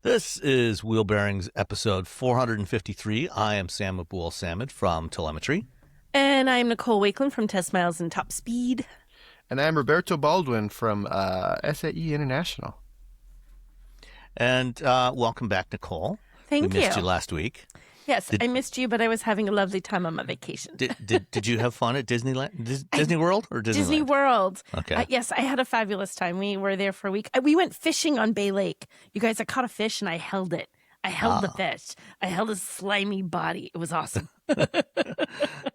This is Wheel Bearings episode 453. I am Sam Abul-Samad from Telemetry. And I'm Nicole Wakeland from Test Miles and Top Speed. And I'm Roberto Baldwin from SAE International. And welcome back, Nicole. Thank you. We missed you last week. Yes, I missed you, but I was having a lovely time on my vacation. Did you have fun at Disneyland? Disney World or Disneyland? Disney World. Okay. Yes, I had a fabulous time. We were there for a week. We went fishing on Bay Lake. You guys, I caught a fish and I held it. I held the fish. I held his slimy body. It was awesome.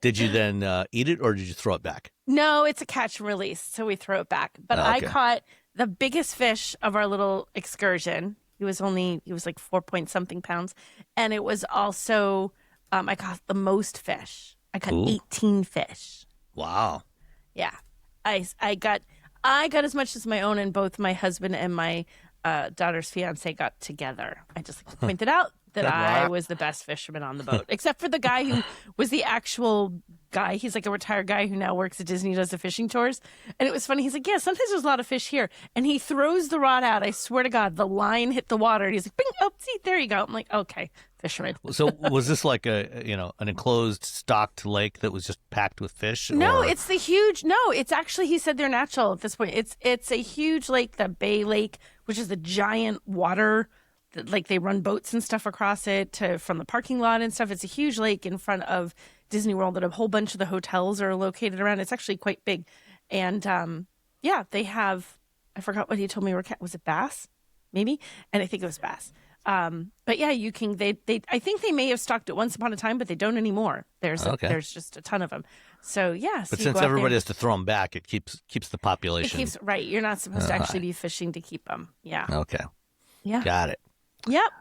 Did you then eat it or did you throw it back? No, it's a catch and release, so we throw it back. But Okay. I caught the biggest fish of our little excursion. He was like 4-point-something pounds. And it was also, I caught the most fish. I caught 18 fish. Wow. Yeah. I got as much as my own, and both my husband and my daughter's fiance got together. I just like to point it out that I was the best fisherman on the boat, except for the guy who was the actual guy. He's like a retired guy who now works at Disney, does the fishing tours. And it was funny. He's like, yeah, sometimes there's a lot of fish here. And he throws the rod out. I swear to God, the line hit the water. And he's like, bing, oh, see, there you go. I'm like, okay, fisherman. So was this like an enclosed stocked lake that was just packed with fish? No, or... it's actually, he said they're natural at this point. It's a huge lake, the Bay Lake, which is the giant water, like they run boats and stuff across it from the parking lot and stuff. It's a huge lake in front of Disney World that a whole bunch of the hotels are located around. It's actually quite big. And they have, I forgot what he told me, was it bass? Maybe? And I think it was bass. But yeah, you can, I think they may have stocked it once upon a time, but they don't anymore. There's just a ton of them. So yeah. But since everybody has to throw them back, it keeps the population. Right. You're not supposed to actually be fishing to keep them. Yeah. Okay. Yeah. Got it. Yep.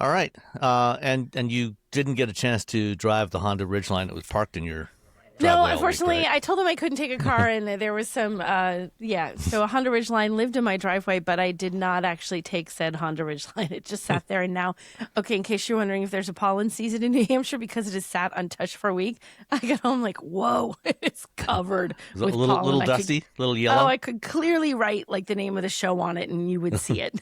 All right. And you didn't get a chance to drive the Honda Ridgeline that was parked in your driveway No, all week, unfortunately, right? I told them I couldn't take a car, and there was some, so a Honda Ridgeline lived in my driveway, but I did not actually take said Honda Ridgeline. It just sat there, and now, okay, in case you're wondering if there's a pollen season in New Hampshire, because it has sat untouched for a week, I got home like, whoa, it's covered Is it with a little pollen. dusty, a little yellow? Oh, I could clearly write like the name of the show on it, and you would see it.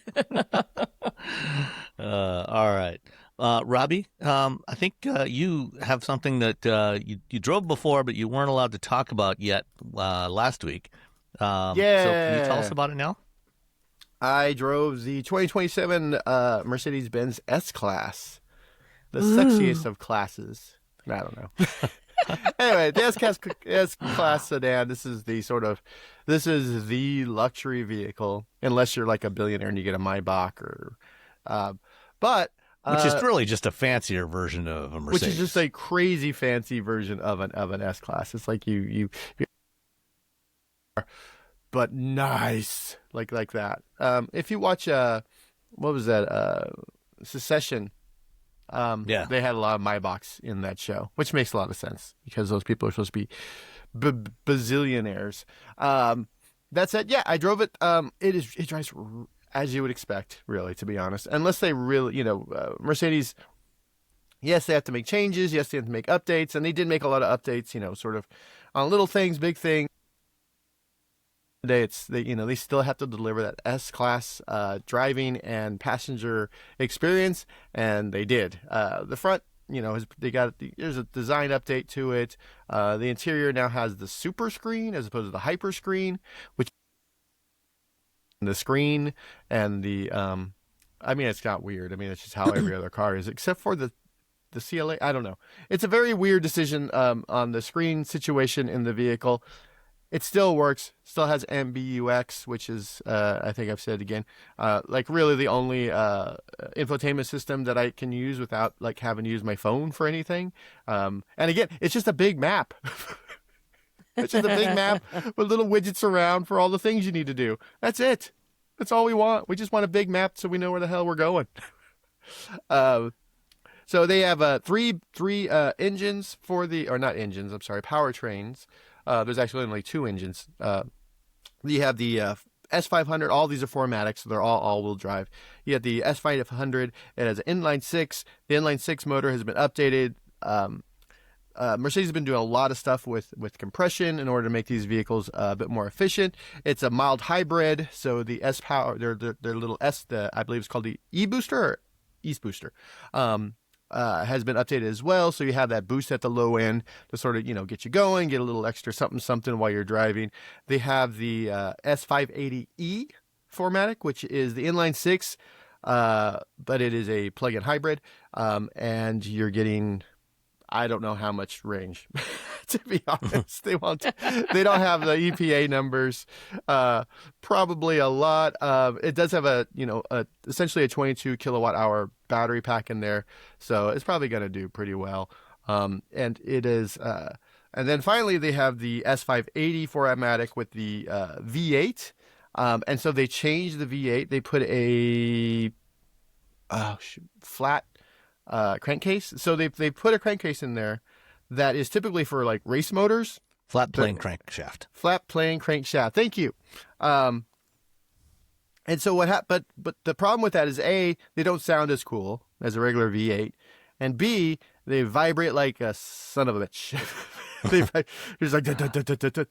All right. Robbie, I think you have something that you drove before, but you weren't allowed to talk about yet last week. So can you tell us about it now? I drove the 2027 Mercedes-Benz S-Class, the sexiest of classes. I don't know. Anyway, the S-Class sedan, this is the luxury vehicle, unless you're like a billionaire and you get a Maybach Which is really just a fancier version of a Mercedes. Which is just a crazy fancy version of an S-Class. It's like you but nice, like that. If you watch what was that? Secession. They had a lot of Maybachs in that show, which makes a lot of sense because those people are supposed to be bazillionaires. That said, yeah, I drove it. It drives as you would expect, really, to be honest. Unless they really, Mercedes, yes, they have to make changes. Yes, they have to make updates. And they did make a lot of updates, sort of on little things, big things. Today, they still have to deliver that S-Class driving and passenger experience. And they did. The front, there's a design update to it. The interior now has the super screen as opposed to the hyper screen, which the screen and the it's not weird. It's just how every other car is, except for the CLA. I don't know. It's a very weird decision on the screen situation in the vehicle. It still works, still has MBUX, which is I think I've said it again, like really the only infotainment system that I can use without like having to use my phone for anything. And again, it's just a big map. It's just a big map with little widgets around for all the things you need to do. That's it. That's all we want. We just want a big map so we know where the hell we're going. So they have three engines powertrains. There's actually only two engines. You have the S500. All these are 4MATIC, so they're all all-wheel drive. You have the S500. It has an inline six. The inline six motor has been updated. Mercedes has been doing a lot of stuff with compression in order to make these vehicles a bit more efficient. It's a mild hybrid, so the S power, their little S, I believe it's called the E booster or East booster, has been updated as well. So you have that boost at the low end to sort of get you going, get a little extra something while you're driving. They have the S580E 4MATIC, which is the inline six, but it is a plug-in hybrid, and you're getting, I don't know how much range, to be honest. They don't have the EPA numbers. Probably a lot. It does have essentially a 22 kilowatt hour battery pack in there, so it's probably going to do pretty well. And it is. And then finally, they have the S580 4MATIC with the V8. And so they changed the V8. They put a flat crankcase. So they put a crankcase in there that is typically for like race motors. Flat plane crankshaft. Flat plane crankshaft. Thank you. And so but the problem with that is A, they don't sound as cool as a regular V8, and B, they vibrate like a son of a bitch. It's like dun, dun, dun, dun, dun, dun.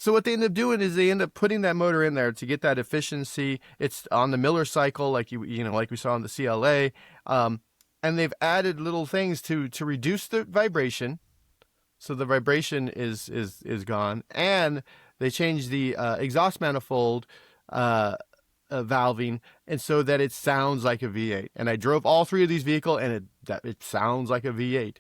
So what they end up doing is they end up putting that motor in there to get that efficiency. It's on the Miller cycle, like like we saw on the CLA, and they've added little things to reduce the vibration, so the vibration is gone, and they changed the exhaust manifold valving, and so that it sounds like a V8. And I drove all three of these vehicles, and it sounds like a V8.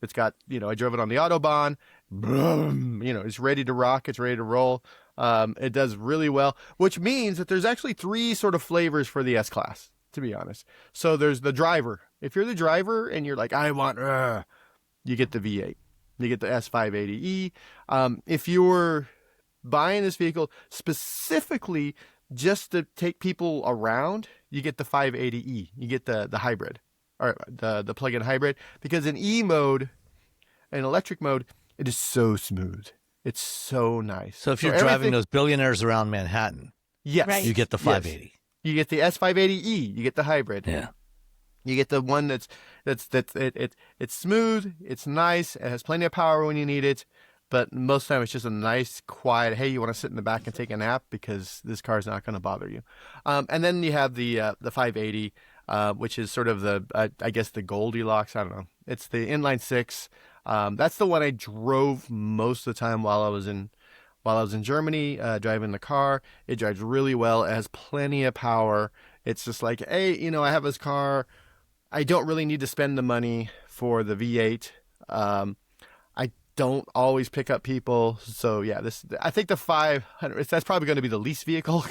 It's got, I drove it on the Autobahn. Boom, it's ready to rock. It's ready to roll. It does really well, which means that there's actually three sort of flavors for the S-Class, to be honest. So there's the driver. If you're the driver and you're like, I want, you get the V8. You get the S580E. If you're buying this vehicle specifically just to take people around, you get the 580E. You get the hybrid, or the plug-in hybrid, because in E mode, in electric mode, it is so smooth. It's so nice. So if you're driving those billionaires around Manhattan, yes, right, you get the 580. Yes. You get the S580E. You get the hybrid. Yeah. You get the one it's smooth. It's nice. It has plenty of power when you need it. But most of the time, it's just a nice, quiet, hey, you want to sit in the back and take a nap because this car is not going to bother you. And then you have the 580, which is sort of I guess the Goldilocks. I don't know. It's the inline six. That's the one I drove most of the time while I was in Germany, driving the car. It drives really well. It has plenty of power. It's just like, hey, I have this car. I don't really need to spend the money for the V8. I don't always pick up people. So yeah, I think the 500, that's probably going to be the lease vehicle.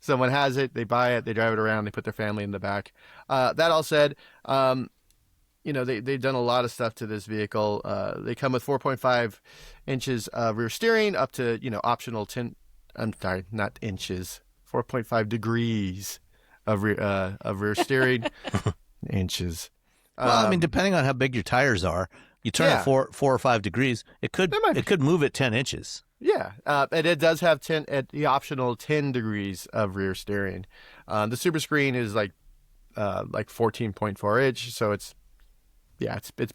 Someone has it, they buy it, they drive it around, they put their family in the back. That all said, they've done a lot of stuff to this vehicle. They come with 4.5 inches of rear steering, up to, optional 10, I'm sorry, not inches, 4.5 degrees of rear steering. Inches. Well, depending on how big your tires are, you turn it 4 or 5 degrees, it could move it 10 inches. Yeah, and it does have the optional 10 degrees of rear steering. The Super Screen is like 14.4 inch, so it's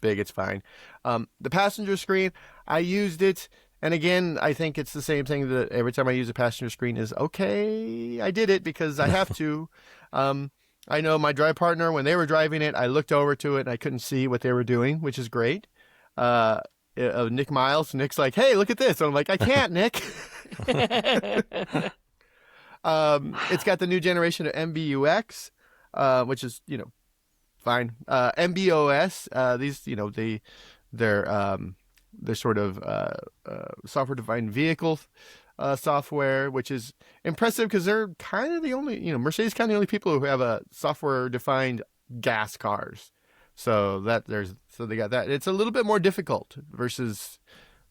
big, it's fine. The passenger screen, I used it, and again, I think it's the same thing that every time I use a passenger screen is, okay, I did it because I have to. I know my drive partner, when they were driving it, I looked over to it and I couldn't see what they were doing, which is great. Nick Miles, Nick's like, hey, look at this. And I'm like, I can't, Nick. It's got the new generation of MBUX, which is, fine. MBOS, these, they're sort of software-defined vehicle software, which is impressive because they're kind of the only, Mercedes kind of the only people who have a software-defined gas cars. So they got that. It's a little bit more difficult versus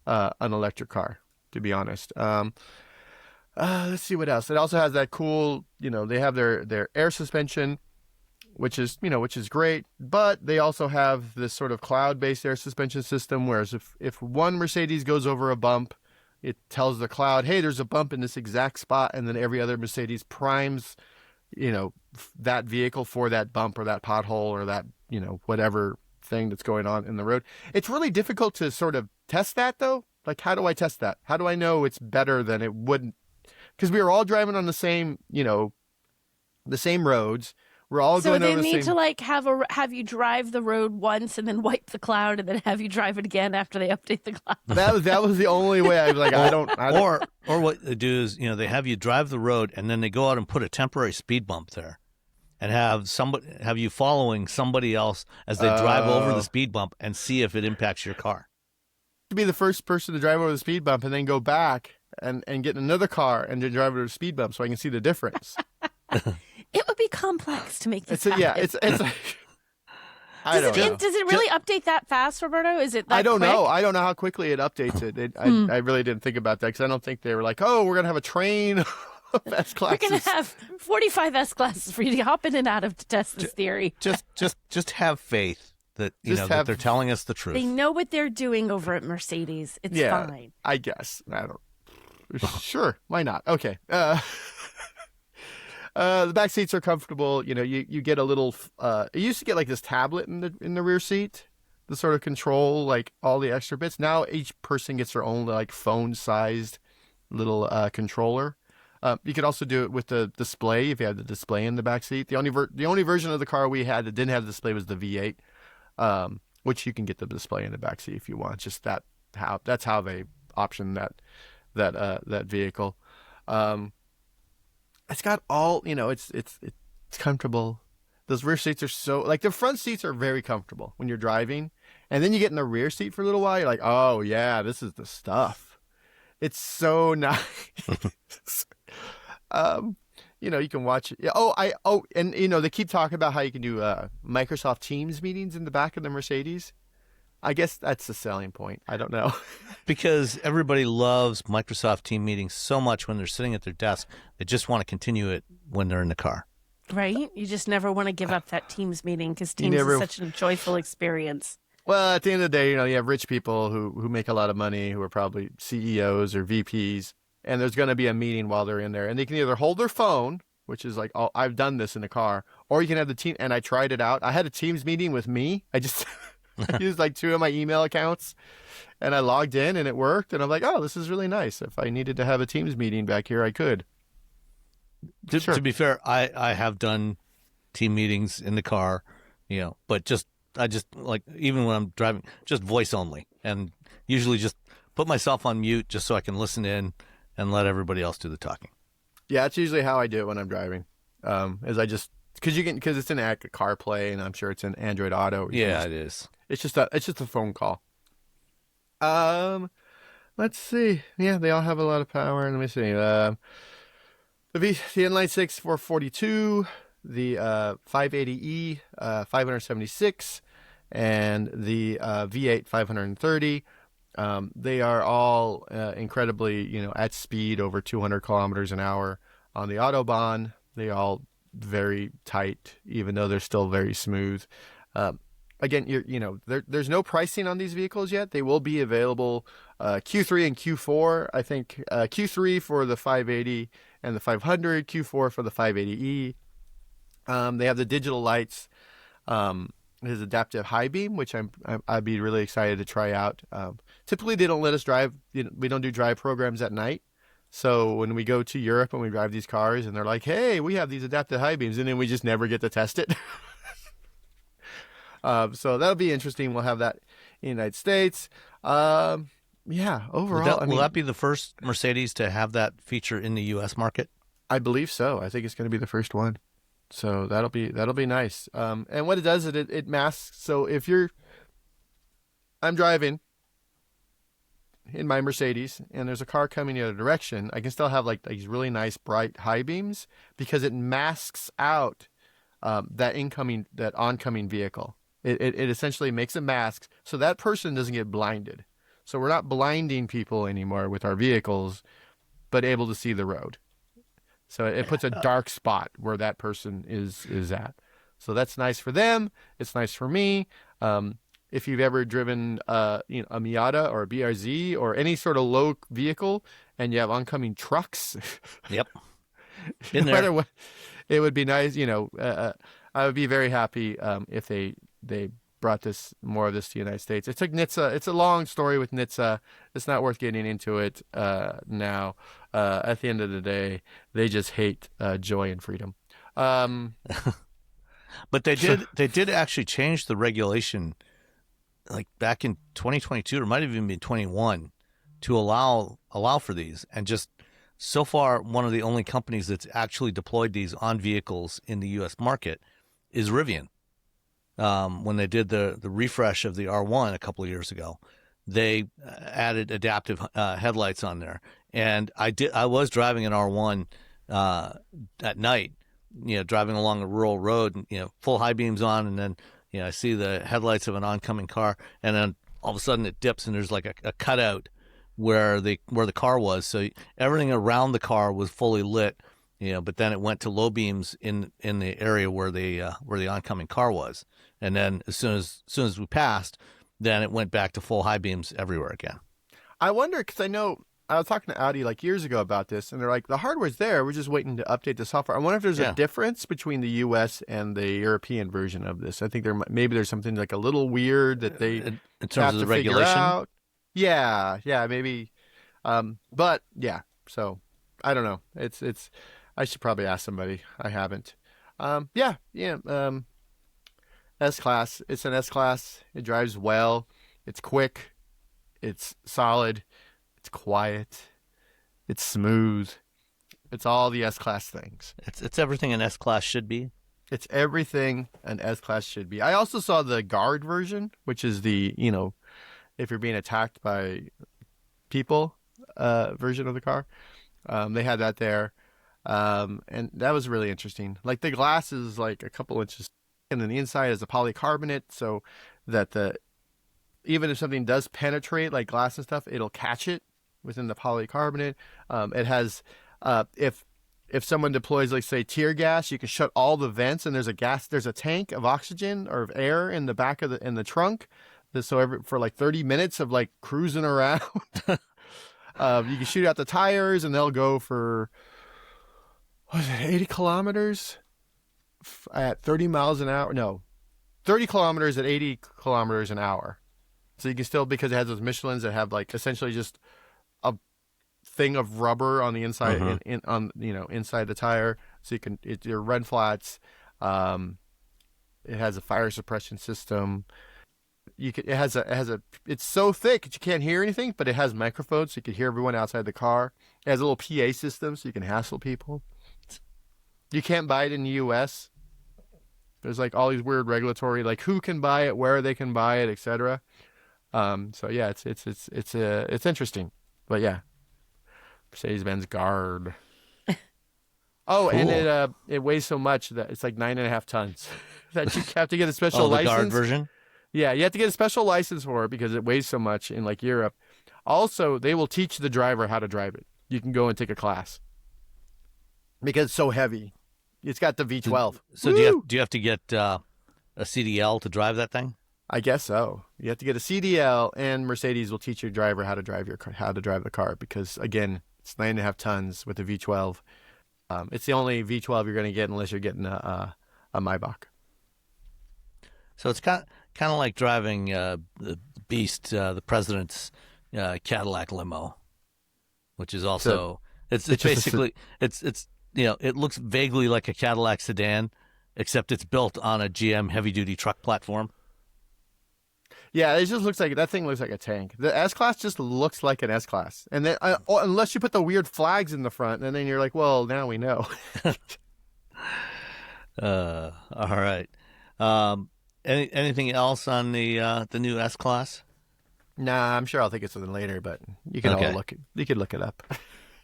an electric car, to be honest. Let's see what else. It also has that cool, they have their air suspension, which is great, but they also have this sort of cloud-based air suspension system, whereas if one Mercedes goes over a bump, it tells the cloud, hey, there's a bump in this exact spot, and then every other Mercedes primes, that vehicle for that bump or that pothole or that, whatever thing that's going on in the road. It's really difficult to sort of test that, though. Like, how do I test that? How do I know it's better than it wouldn't? Because we were all driving on the same, the same roads. We're all going over the same. So they need to like have you drive the road once and then wipe the cloud and then have you drive it again after they update the cloud. That was the only way. I was like, I don't. Or what they do is, they have you drive the road and then they go out and put a temporary speed bump there, and have you following somebody else as they drive over the speed bump and see if it impacts your car. To be the first person to drive over the speed bump and then go back and get in another car and then drive over the speed bump so I can see the difference. It would be complex to make this happen. It's I don't know. Does it really update that fast, Roberto? Is it that I don't quick? know. I don't know how quickly it updates it. I really didn't think about that because I don't think they were like, oh, we're going to have a train of S-classes. We're going to have 45 S-classes for you to hop in and out of to test this theory. Just have faith that, that they're telling us the truth. They know what they're doing over at Mercedes. It's fine. I guess. I don't. Sure. Why not? Okay. The back seats are comfortable. You get a little. You used to get like this tablet in the rear seat to sort of control like all the extra bits. Now each person gets their own like phone-sized little controller. You could also do it with the display if you had the display in the back seat. The only version of the car we had that didn't have the display was the V8, which you can get the display in the back seat if you want. Just that's how they option that vehicle. It's got all, it's comfortable. Those rear seats are so, like the front seats are very comfortable when you're driving. And then you get in the rear seat for a little while. You're like, oh yeah, this is the stuff. It's so nice. You can watch it. And they keep talking about how you can do Microsoft Teams meetings in the back of the Mercedes. I guess that's the selling point. I don't know. Because everybody loves Microsoft Team meetings so much when they're sitting at their desk, they just want to continue it when they're in the car. Right? You just never want to give up that Teams meeting because Teams is such a joyful experience. Well, at the end of the day, you have rich people who make a lot of money, who are probably CEOs or VPs, and there's going to be a meeting while they're in there. And they can either hold their phone, which is like, oh, I've done this in the car, or you can have the team. And I tried it out. I had a Teams meeting with me. I just... I used like 2 of my email accounts and I logged in and it worked. And I'm like, oh, this is really nice. If I needed to have a Teams meeting back here, I could. To be fair, I have done team meetings in the car, but I just like, even when I'm driving, just voice only, and usually just put myself on mute just so I can listen in and let everybody else do the talking. Yeah, that's usually how I do it when I'm driving. Because it's in CarPlay, and I'm sure it's in Android Auto. Yeah, it is. It's just a phone call. Let's see. Yeah, they all have a lot of power. Let me see. The inline 6 442, the 580e 576, and the V8 530. They are all incredibly, at speed over 200 kilometers an hour on the Autobahn. They all very tight, even though they're still very smooth. Again, there's no pricing on these vehicles yet. They will be available Q3 and Q4. I think Q3 for the 580 and the 500, Q4 for the 580e. They have the digital lights. There's adaptive high beam, which I'd be really excited to try out. Typically, they don't let us drive. We don't do drive programs at night. So when we go to Europe and we drive these cars and they're like, hey, we have these adaptive high beams, and then we just never get to test it. So that'll be interesting. We'll have that in the United States. Overall. Will that be the first Mercedes to have that feature in the U.S. market? I believe so. I think it's going to be the first one. So that'll be nice. And what it does is it masks. So if I'm driving in my Mercedes and there's a car coming the other direction, I can still have like these really nice bright high beams because it masks out that oncoming vehicle. It essentially makes a mask so that person doesn't get blinded. So we're not blinding people anymore with our vehicles, but able to see the road. So it puts a dark spot where that person is at. So that's nice for them. It's nice for me. If you've ever driven a Miata or a BRZ or any sort of low vehicle and you have oncoming trucks, yep, no matter what, it would be nice. I would be very happy if they brought more of this to the United States. It took NHTSA. It's a long story with NHTSA. It's not worth getting into it now. At the end of the day, they just hate joy and freedom. But they did actually change the regulation, like back in 2022, or might have even been 21, to allow for these. And just so far, one of the only companies that's actually deployed these on vehicles in the U.S. market is Rivian. When they did the refresh of the R1 a couple of years ago, they added adaptive headlights on there. And I was driving an R1 at night, driving along a rural road, and, full high beams on, and then, I see the headlights of an oncoming car, and then all of a sudden it dips, and there's like a cutout where the car was. So everything around the car was fully lit, but then it went to low beams in the area where the oncoming car was. And then as soon as we passed, then it went back to full high beams everywhere again. I wonder, because I know I was talking to Audi like years ago about this, and they're like, the hardware's there. We're just waiting to update the software. I wonder if there's a difference between the U.S. and the European version of this. I think there's something like a little weird that they in terms have of the to regulation. figure out. Yeah, maybe. But yeah, so I don't know. It's. I should probably ask somebody. I haven't. S-Class. It's an S-Class. It drives well. It's quick. It's solid. It's quiet. It's smooth. It's all the S-Class things. It's everything an S-Class should be. It's everything an S-Class should be. I also saw the Guard version, which is the, if you're being attacked by people version of the car. They had that there. And that was really interesting. Like the glass is like a couple inches, and then the inside is a polycarbonate, so that even if something does penetrate like glass and stuff, it'll catch it within the polycarbonate. It has if someone deploys, like, say, tear gas, you can shut all the vents, and there's a tank of oxygen or of air in the back of in the trunk. So for like 30 minutes of like cruising around, you can shoot out the tires, and they'll go for 80 kilometers at 30 miles an hour. No, 30 kilometers at 80 kilometers an hour. So you can still, because it has those Michelins that have like essentially just a thing of rubber on the inside, inside the tire. So your red flats. It has a fire suppression system. It's so thick that you can't hear anything, but it has microphones so you can hear everyone outside the car. It has a little PA system so you can hassle people. You can't buy it in the U.S. There's like all these weird regulatory, like who can buy it, where they can buy it, etc. So yeah, it's interesting, but yeah, Mercedes-Benz Guard. Oh, cool. And it weighs so much that it's like 9.5 tons. That you have to get a special license. The Guard version. Yeah, you have to get a special license for it because it weighs so much in like Europe. Also, they will teach the driver how to drive it. You can go and take a class because it's so heavy. It's got the V12. So do you have to get a CDL to drive that thing? I guess so. You have to get a CDL, and Mercedes will teach your driver how to drive the car because, again, it's 9.5 tons with a V12. It's the only V12 you're going to get unless you're getting a Maybach. So it's kind of like driving the Beast, the president's Cadillac limo, which is also it's basically it looks vaguely like a Cadillac sedan, except it's built on a GM heavy-duty truck platform. Yeah, it just looks like that thing looks like a tank. The S-Class just looks like an S-Class, and then unless you put the weird flags in the front, and then you're like, well, now we know. All right. Anything else on the new S-Class? Nah, I'm sure I'll think of something later, but you can you can look it up.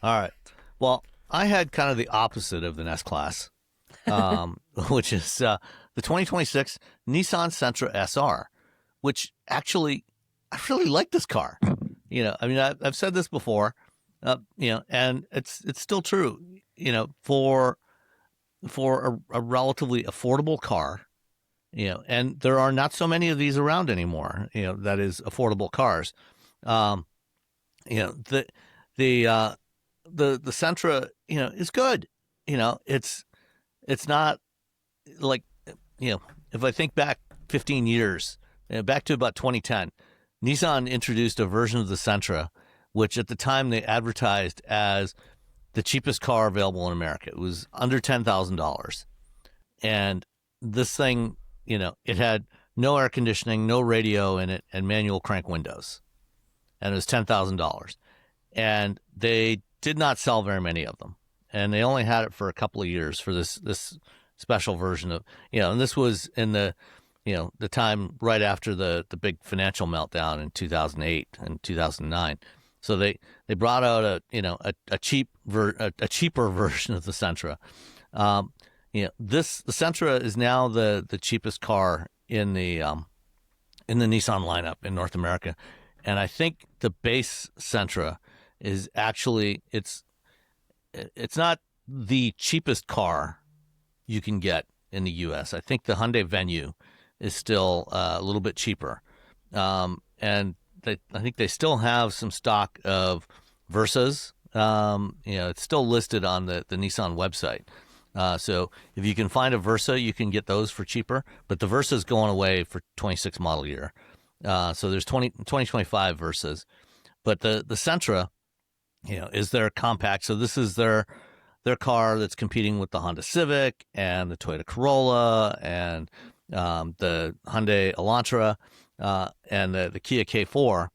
All right. Well, I had kind of the opposite of the S-Class, which is the 2026 Nissan Sentra SR, which actually I really like this car. I've said this before, and it's still true. For a relatively affordable car. And there are not so many of these around anymore. That is affordable cars. The Sentra, is good. It's not like, if I think back 15 years back to about 2010, Nissan introduced a version of the Sentra, which at the time they advertised as the cheapest car available in America. It was under $10,000. And this thing, it had no air conditioning, no radio in it, and manual crank windows. And it was $10,000. And they did not sell very many of them. And they only had it for a couple of years for this special version of, and this was in the time right after the big financial meltdown in 2008 and 2009. So they brought out a cheaper version of the Sentra. The Sentra is now the cheapest car in the Nissan lineup in North America, and I think the base Sentra is actually it's not the cheapest car you can get in the U.S. I think the Hyundai Venue is still a little bit cheaper, and I think they still have some stock of Versas. It's still listed on the Nissan website. So if you can find a Versa, you can get those for cheaper. But the Versa is going away for 26 model year. So there's 2025 Versas. But the Sentra, is their compact. So this is their car that's competing with the Honda Civic and the Toyota Corolla and the Hyundai Elantra and the Kia K4.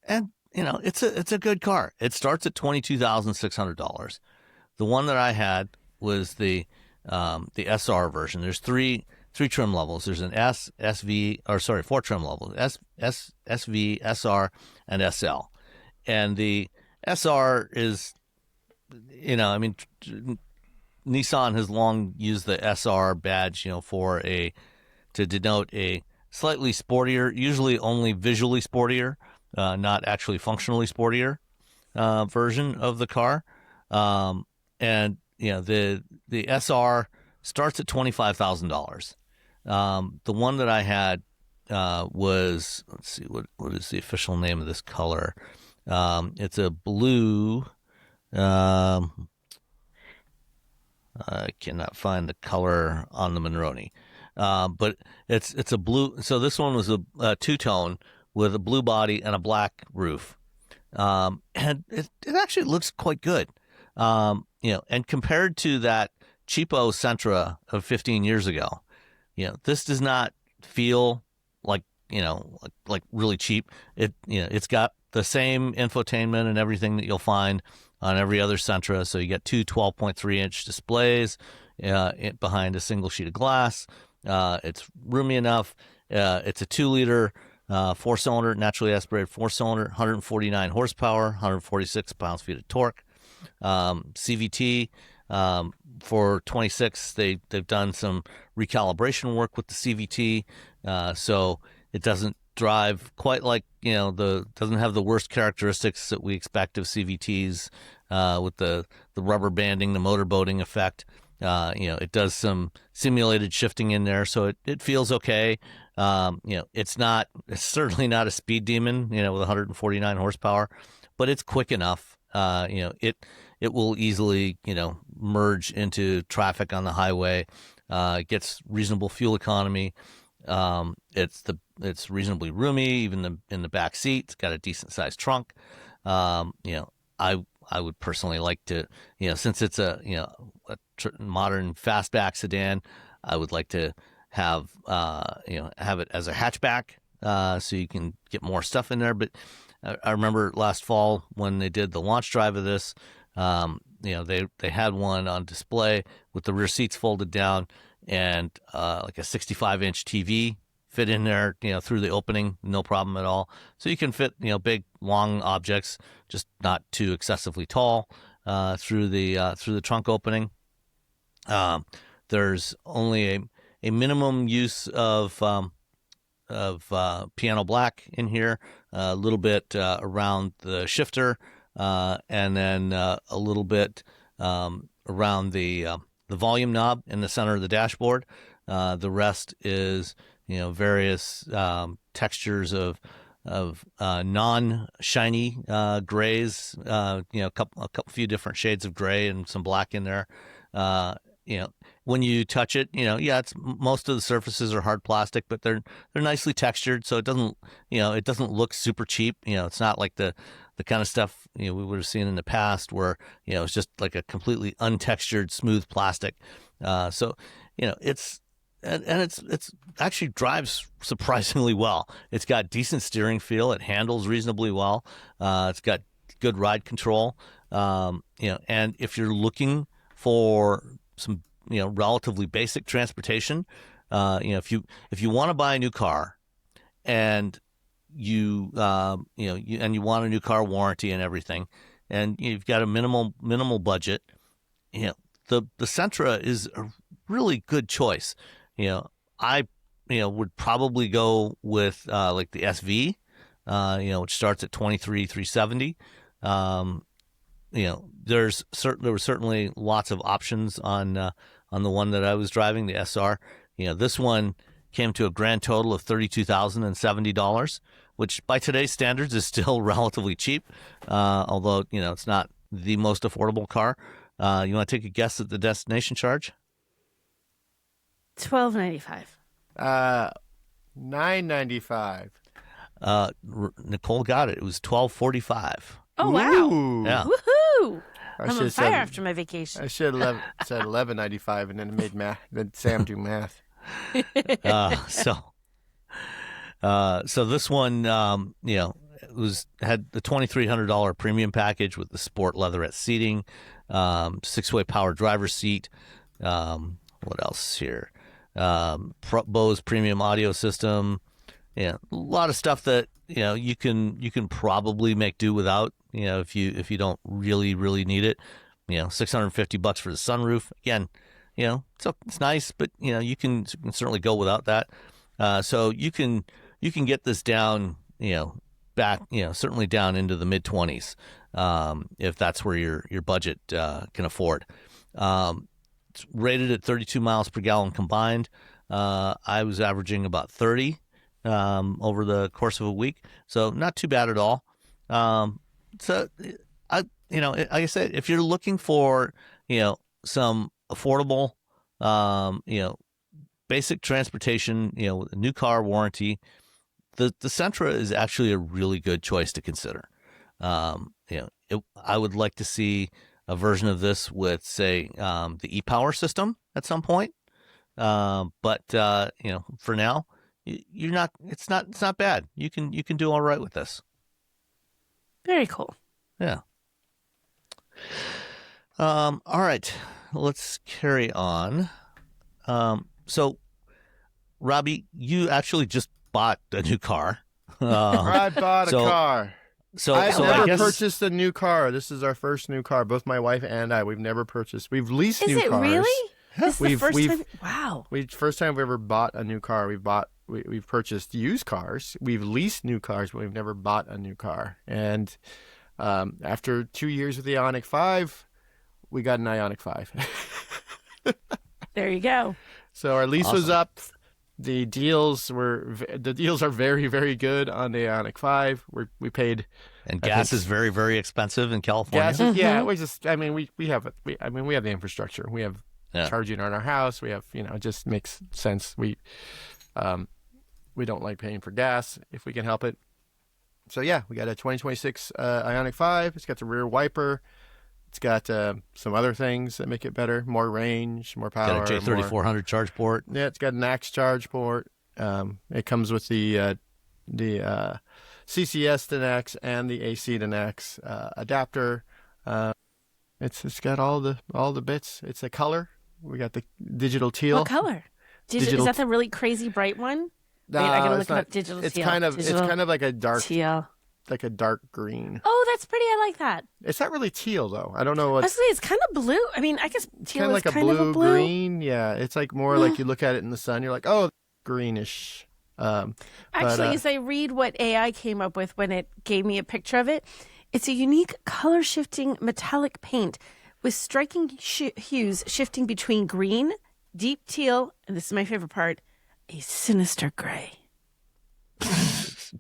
And, it's a good car. It starts at $22,600. The one that I had was the SR version. There's three trim levels. There's an four trim levels: SV, SR, and SL. And the SR is, Nissan has long used the SR badge, to denote a slightly sportier, usually only visually sportier, not actually functionally sportier version of the car. And the SR starts at $25,000. The one that I had was, let's see, what is the official name of this color? It's a blue. I cannot find the color on the Monroney, but it's a blue. So this one was a two-tone with a blue body and a black roof, and it actually looks quite good. And compared to that cheapo Sentra of 15 years ago, this does not feel like really cheap. It's got the same infotainment and everything that you'll find on every other Sentra. So you get two 12.3-inch displays behind a single sheet of glass. It's roomy enough. It's a 2-liter 4-cylinder, naturally aspirated 4-cylinder, 149 horsepower, 146 pounds-feet of torque. CVT for 26. They've done some recalibration work with the CVT, so it doesn't drive quite like doesn't have the worst characteristics that we expect of CVTs with the rubber banding, the motorboating effect. It does some simulated shifting in there, so it feels okay. It's certainly not a speed demon, with 149 horsepower, but it's quick enough. It will easily, merge into traffic on the highway. It gets reasonable fuel economy. It's reasonably roomy, even in the back seat. It's got a decent sized trunk. I would personally like to, since it's a modern fastback sedan, I would like to have it as a hatchback, so you can get more stuff in there. But I remember last fall when they did the launch drive of this, they had one on display with the rear seats folded down and like a 65-inch TV fit in there, through the opening, no problem at all. So you can fit, big, long objects, just not too excessively tall, through the trunk opening. There's only a minimum use of piano black in here, a little bit around the shifter, and then a little bit around the volume knob in the center of the dashboard. The rest is various textures of non-shiny grays, a few different shades of gray and some black in there. when you touch it, it's most of the surfaces are hard plastic, but they're nicely textured, so it doesn't look super cheap. It's not like the kind of stuff we would have seen in the past where it's just like a completely untextured smooth plastic. So it's actually drives surprisingly well. It's got decent steering feel. It handles reasonably well. It's got good ride control. And if you're looking for some relatively basic transportation, if you want to buy a new car and you want a new car warranty and everything, and you've got a minimal budget, the Sentra is a really good choice. I would probably go with like the SV, which starts at $23,370. There were certainly lots of options on the one that I was driving, the SR. This one came to a grand total of $32,070, which by today's standards is still relatively cheap, although it's not the most affordable car. You want to take a guess at the destination charge? $1,295. $995. Nicole got it. It was $1,245. Oh wow! Ooh. Yeah. Woohoo! I I'm should on have fire said, after my vacation. I should have said $11.95 and then made then Sam do math. So this one, had the $2,300 premium package with the sport leatherette seating, 6-way power driver's seat. What else here? Bose premium audio system. A lot of stuff that you can probably make do without. If you don't really need it. $650 for the sunroof. Again, it's nice, but you can certainly go without that. So you can get this down, back, certainly down into the mid-20s, if that's where your budget can afford. It's rated at 32 miles per gallon combined. I was averaging about 30 over the course of a week, so not too bad at all. So like I said, if you're looking for some affordable, basic transportation, with a new car warranty, the Sentra is actually a really good choice to consider. I would like to see a version of this with, say, the e-Power system at some point. But for now, it's not bad. You can do all right with this. Very cool. Yeah. All right, let's carry on. So, Robbie, you actually just bought a new car. I bought a car. I've never purchased a new car. This is our first new car. Both my wife and I. We've never purchased. We've leased new cars. Is it really? This is the first time? Wow. First time we ever bought a new car. We've purchased used cars. We've leased new cars, but we've never bought a new car. And after 2 years with the Ioniq 5, we got an Ioniq 5. There you go. So our lease Awesome. was up. The deals are very, very good on the Ioniq 5. We paid, and gas is very, very expensive in California. Gas, yeah. We have the infrastructure. We have charging on our house. We have, it just makes sense. We don't like paying for gas if we can help it. So yeah, we got a 2026 Ioniq 5. It's got the rear wiper. It's got some other things that make it better, more range, more power. Got a J3400 charge port. Yeah, it's got an AX charge port. It comes with the CCS to NAX and the AC to NAX adapter. It's got all the bits. It's a color. We got the digital teal. What color? Is that the really crazy bright one? No, wait, I gotta look not, up digital it's teal. It's kind of like a dark teal. Like a dark green. Oh, that's pretty. I like that. It's not really teal though. I don't know what. Honestly, it's kind of blue. I mean, I guess teal kind of is like kind of a blue green. Yeah, it's like more like you look at it in the sun. You're like, oh, greenish. Actually, as I read what AI came up with when it gave me a picture of it, it's a unique color-shifting metallic paint with striking hues shifting between green, deep teal, and this is my favorite part, a sinister gray.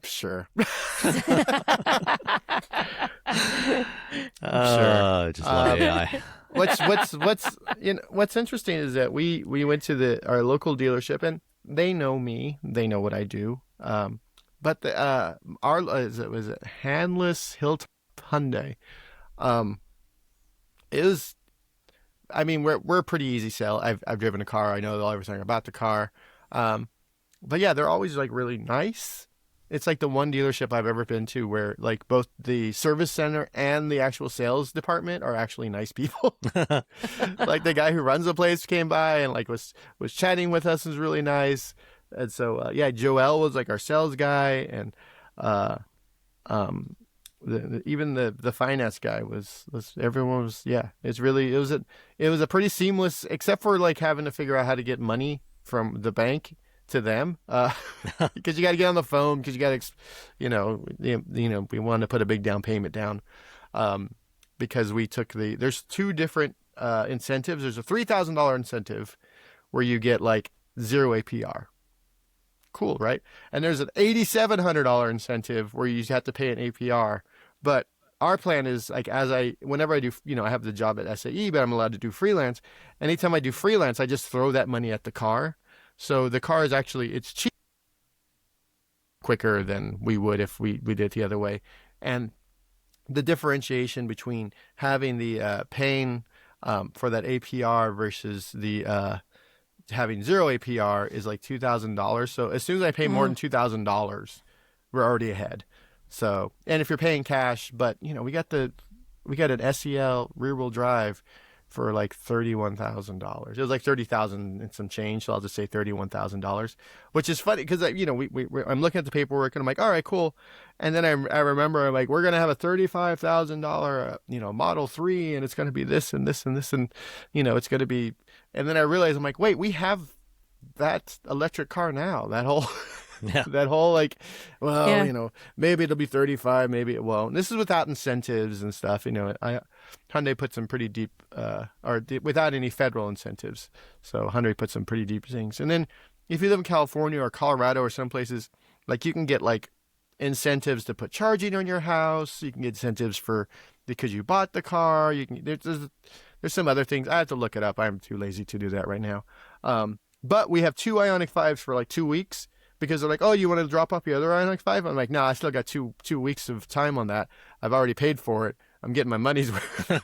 Sure. Just love AI. what's interesting is that we went to our local dealership, and they know me, they know what I do. But was it Handless Hilltop Hyundai? It was. I mean, we're a pretty easy sell. I've driven a car. I know everything about the car. But yeah, they're always like really nice. It's like the one dealership I've ever been to where like both the service center and the actual sales department are actually nice people. Like the guy who runs the place came by and like was chatting with us, was really nice. And so yeah, Joel was like our sales guy, and even the finance guy was everyone was, yeah. It was a pretty seamless, except for like having to figure out how to get money from the bank to them, because you got to get on the phone, because you got to, we wanted to put a big down payment down, because we took there's two different incentives. There's a $3,000 incentive where you get like 0 APR. Cool, right? And there's an $8,700 incentive where you have to pay an APR. But our plan is like, whenever I do, I have the job at SAE, but I'm allowed to do freelance. Anytime I do freelance, I just throw that money at the car. So the car is actually, it's cheap, quicker than we would if we did it the other way. And the differentiation between having the paying for that APR versus the having 0 APR is like $2,000. So as soon as I pay more than $2,000, we're already ahead. So, and if you're paying cash, but we got an SEL rear wheel drive for like $31,000. It was like $30,000 and some change, so I'll just say $31,000, which is funny because I'm looking at the paperwork and I'm like, all right, cool. And then I remember I'm like, we're gonna have a $35,000 Model 3, and it's gonna be this and this and this, and it's gonna be. And then I realized I'm like, wait, we have that electric car now. That whole. Yeah. That whole like, well, yeah. Maybe it'll be 35, maybe it won't. This is without incentives and stuff. Hyundai put some pretty deep, without any federal incentives. So Hyundai put some pretty deep things. And then if you live in California or Colorado or some places, like you can get like incentives to put charging on your house. You can get incentives because you bought the car. There's some other things. I have to look it up. I'm too lazy to do that right now. But we have 2 Ioniq 5s for like 2 weeks. Because they're like, oh, you want to drop off your other Ioniq 5? I'm like, no, I still got two weeks of time on that. I've already paid for it. I'm getting my money's worth.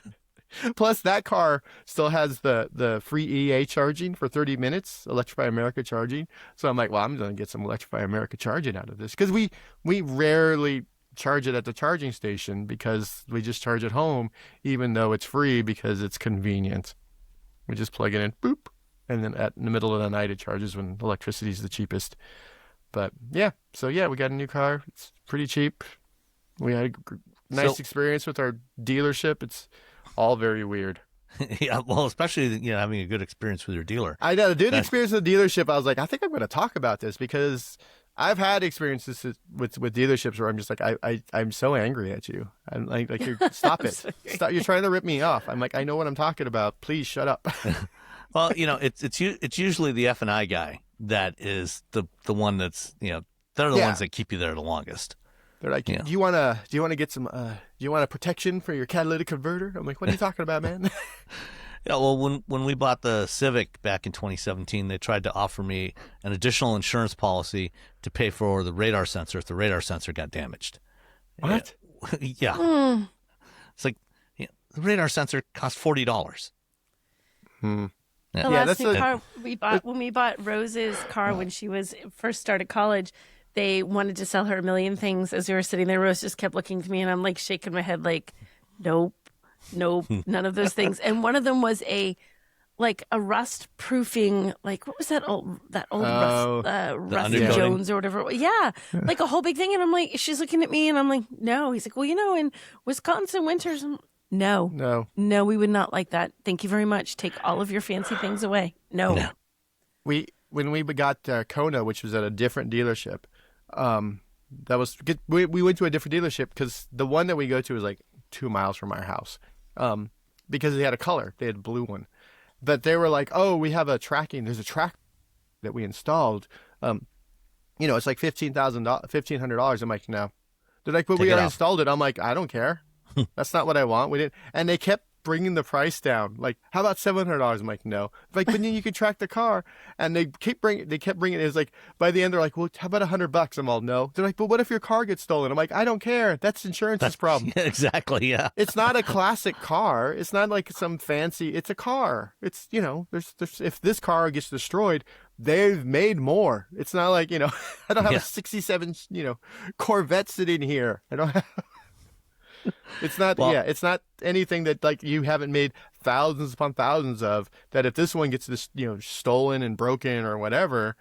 Plus, that car still has the free EA charging for 30 minutes, Electrify America charging. So I'm like, well, I'm going to get some Electrify America charging out of this. Because we rarely charge it at the charging station because we just charge at home, even though it's free because it's convenient. We just plug it in, boop. And then in the middle of the night, it charges when electricity is the cheapest. But yeah, so yeah, we got a new car. It's pretty cheap. We had a nice experience with our dealership. It's all very weird. Yeah, well, especially having a good experience with your dealer. I had a good experience with the dealership. I was like, I think I'm going to talk about this because I've had experiences with dealerships where I'm just like, I'm so angry at you. I'm like stop it. Stop. You're trying to rip me off. I'm like, I know what I'm talking about. Please shut up. Well, it's usually the F&I guy that is the one that's they're the ones that keep you there the longest. They're like, do you want to get some do you want a protection for your catalytic converter? I'm like, what are you talking about, man? Yeah, well, when we bought the Civic back in 2017, they tried to offer me an additional insurance policy to pay for the radar sensor if the radar sensor got damaged. What? Yeah. It's like the radar sensor costs $40. The last new car we bought, when we bought Rose's car when she first started college, they wanted to sell her a million things. As we were sitting there, Rose just kept looking to me, and I'm like shaking my head like, nope, none of those things. And one of them was a rust proofing, like what was that old Rusty Jones or whatever. Yeah, like a whole big thing. And I'm like, she's looking at me, and I'm like, no. He's like, well, in Wisconsin winters. No, we would not like that. Thank you very much. Take all of your fancy things away. No. When we got Kona, which was at a different dealership, we went to a different dealership because the one that we go to is like 2 miles from our house, because they had a color. They had a blue one, but they were like, oh, we have there's a track that we installed. It's like $1,500. I'm like, no. They're like, but we already installed it. I'm like, I don't care. That's not what I want. We didn't, and they kept bringing the price down. Like, how about $700? I'm like, no. Like, but then you could track the car, and they kept bringing it. It's like, by the end, they're like, well, how about $100? I'm all, no. They're like, but what if your car gets stolen? I'm like, I don't care. That's insurance's problem. Yeah, exactly. Yeah. It's not a classic car. It's not like some fancy. It's a car. It's, there's if this car gets destroyed, they've made more. It's not like, I don't have a 67, Corvette sitting here. I don't have. It's not, it's not anything that like you haven't made thousands upon thousands of, that if this one gets this, stolen and broken or whatever,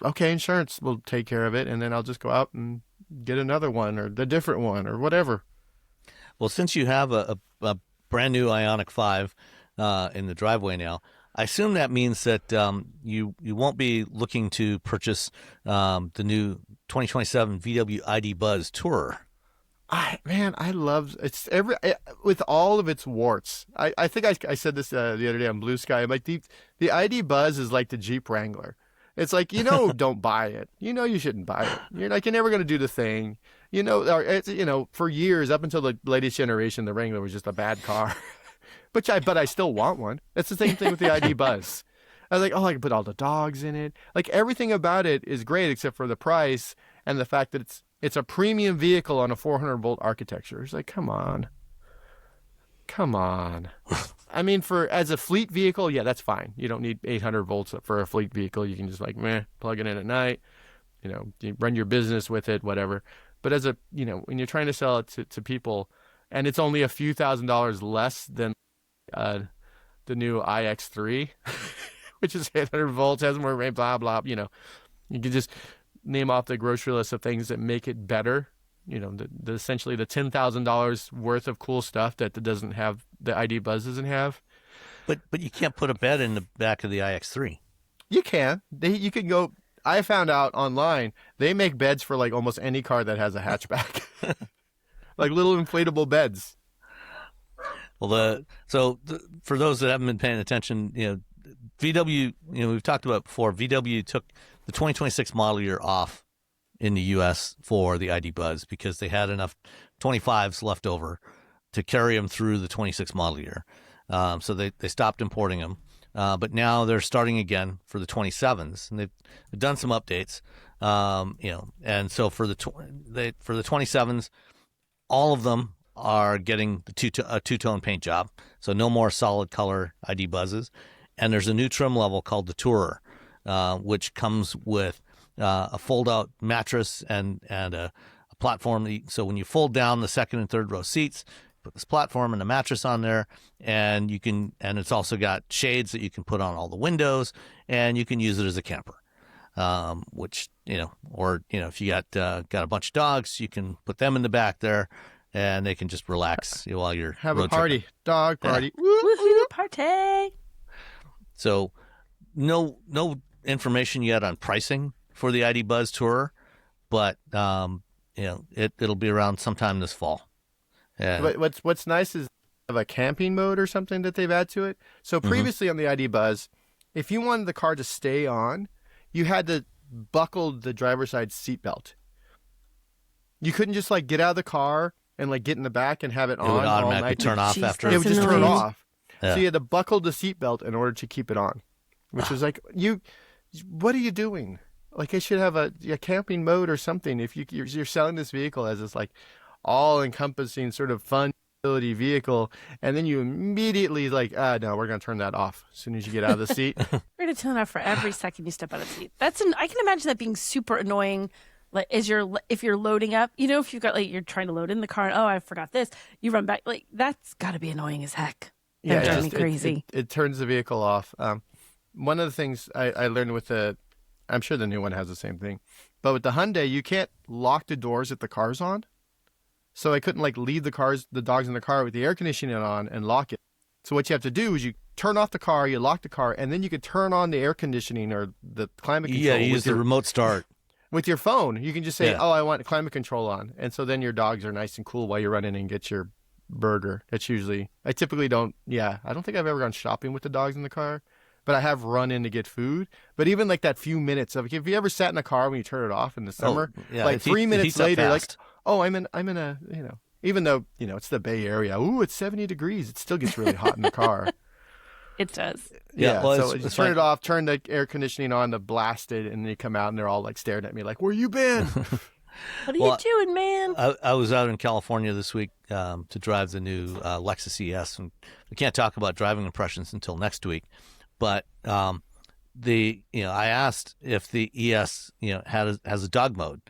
okay, insurance will take care of it. And then I'll just go out and get another one or the different one or whatever. Well, since you have a brand new Ioniq 5 in the driveway now, I assume that means that you won't be looking to purchase the new 2027 VW ID Buzz Tourer. I love with all of its warts. I think I said this the other day on Blue Sky. I'm like, the ID Buzz is like the Jeep Wrangler. It's like, don't buy it. You shouldn't buy it. You're like, you're never going to do the thing. For years, up until the latest generation, the Wrangler was just a bad car. but I still want one. It's the same thing with the ID Buzz. I was like, oh, I can put all the dogs in it. Like, everything about it is great except for the price and the fact that it's a premium vehicle on a 400-volt architecture. It's like, come on. I mean, as a fleet vehicle, yeah, that's fine. You don't need 800 volts for a fleet vehicle. You can just plug it in at night. You run your business with it, whatever. But as when you're trying to sell it to people, and it's only a few $1,000s less than the new iX3, which is 800 volts, has more range, blah blah. You can just name off the grocery list of things that make it better. The essentially the $10,000 worth of cool stuff that doesn't have, the ID Buzz doesn't have. But you can't put a bed in the back of the iX3. You can. You can go. I found out online they make beds for like almost any car that has a hatchback, like little inflatable beds. Well, for those that haven't been paying attention, VW, we've talked about before. VW took the 2026 model year off in the U.S. for the ID Buzz because they had enough 25s left over to carry them through the 26 model year. So they stopped importing them. But now they're starting again for the 27s, and they've done some updates. And so for the 27s, all of them are getting a two-tone paint job. So no more solid color ID Buzzes. And there's a new trim level called the Tourer, which comes with a fold-out mattress and a platform. So when you fold down the second and third row seats, put this platform and a mattress on there, and it's also got shades that you can put on all the windows, and you can use it as a camper. Which if you got a bunch of dogs, you can put them in the back there, and they can just relax while you're have a party, tripping. Dog party, woohoo party. So, no information yet on pricing for the ID Buzz Tourer, but it'll be around sometime this fall. And but what's nice is have a camping mode or something that they've added to it. So previously on the ID Buzz, if you wanted the car to stay on, you had to buckle the driver's side seatbelt. You couldn't just get out of the car and get in the back and have it on. It would automatically turn off after. It would just turn off. Yeah. So you had to buckle the seatbelt in order to keep it on, which was what are you doing? I should have a camping mode or something. If you're selling this vehicle as this all-encompassing sort of fun utility vehicle, and then you immediately no, we're going to turn that off as soon as you get out of the seat. We're going to turn it off for every second you step out of the seat. I can imagine that being super annoying. If you're loading up, if you've got you're trying to load in the car, and, oh, I forgot this. You run back. That's got to be annoying as heck. Yeah, it drives me crazy. It turns the vehicle off. One of the things I learned with I'm sure the new one has the same thing, but with the Hyundai, you can't lock the doors if the car's on. So I couldn't leave the dogs in the car with the air conditioning on and lock it. So what you have to do is you turn off the car, you lock the car, and then you could turn on the air conditioning or the climate control. Yeah, you use the remote start. With your phone, you can just say, oh, I want climate control on. And so then your dogs are nice and cool while you're running and get your burger. That's usually, I typically don't, I don't think I've ever gone shopping with the dogs in the car, but I have run in to get food. But even that few minutes of, if you ever sat in a car when you turn it off in the summer, 3 minutes later, oh, I'm in a, Even though, it's the Bay Area. Ooh, it's 70 degrees. It still gets really hot in the car. It does. Yeah, well, so you turn it off, turn the air conditioning on to blast it, and then you come out and they're all like staring at me like, where you been? What are you doing, man? I was out in California this week to drive the new Lexus ES, and we can't talk about driving impressions until next week. But I asked if the ES has a dog mode,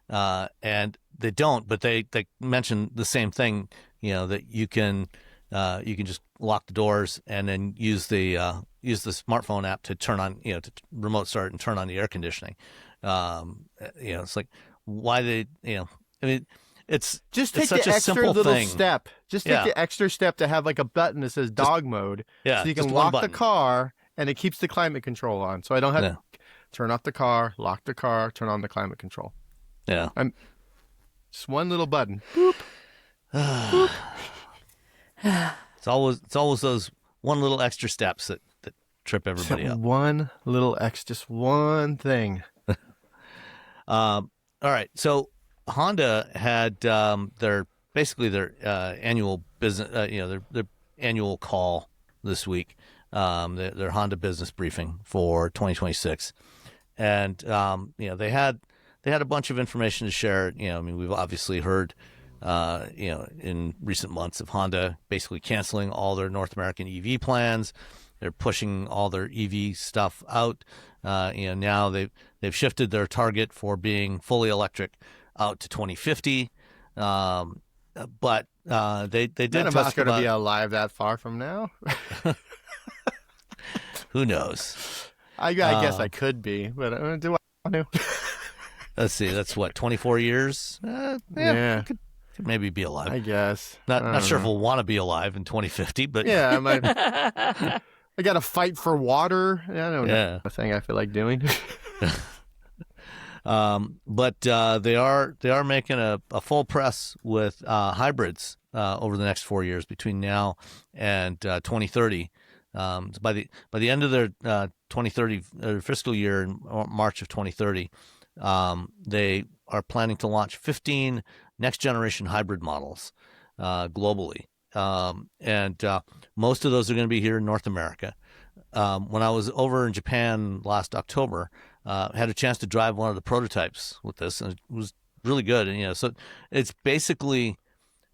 and they don't. But they mentioned the same thing, that you can just lock the doors and then use the smartphone app to turn on, to remote start and turn on the air conditioning. It's like, why they, it's just take such the a extra simple little thing. step. Just take the extra step to have like a button that says dog mode. Yeah, so you can just one lock the button. car and it keeps the climate control on. So I don't have to turn off the car, lock the car, turn on the climate control. Yeah. Just one little button. Boop. Boop. It's always those one little extra steps that trip everybody up. One little just one thing. All right. So Honda had their annual business, their annual call this week, their Honda business briefing for 2026, and they had a bunch of information to share. We've obviously heard, in recent months of Honda basically canceling all their North American EV plans. They're pushing all their EV stuff out. Now they've shifted their target for being fully electric out to 2050. But they did None of talk us going to about, be alive that far from now. who knows? I guess I could be, but do I want to? Let's see. That's what, 24 years? Yeah. Could maybe be alive. I guess. Not sure if we'll want to be alive in 2050, but yeah, I got to fight for water. I don't know. A thing I feel like doing. But they are making a full press with hybrids over the next 4 years between now and 2030. So by the end of their 2030 fiscal year in March of 2030, they are planning to launch 15 next generation hybrid models globally. And most of those are going to be here in North America. When I was over in Japan last October, had a chance to drive one of the prototypes with this, and it was really good. And so it's basically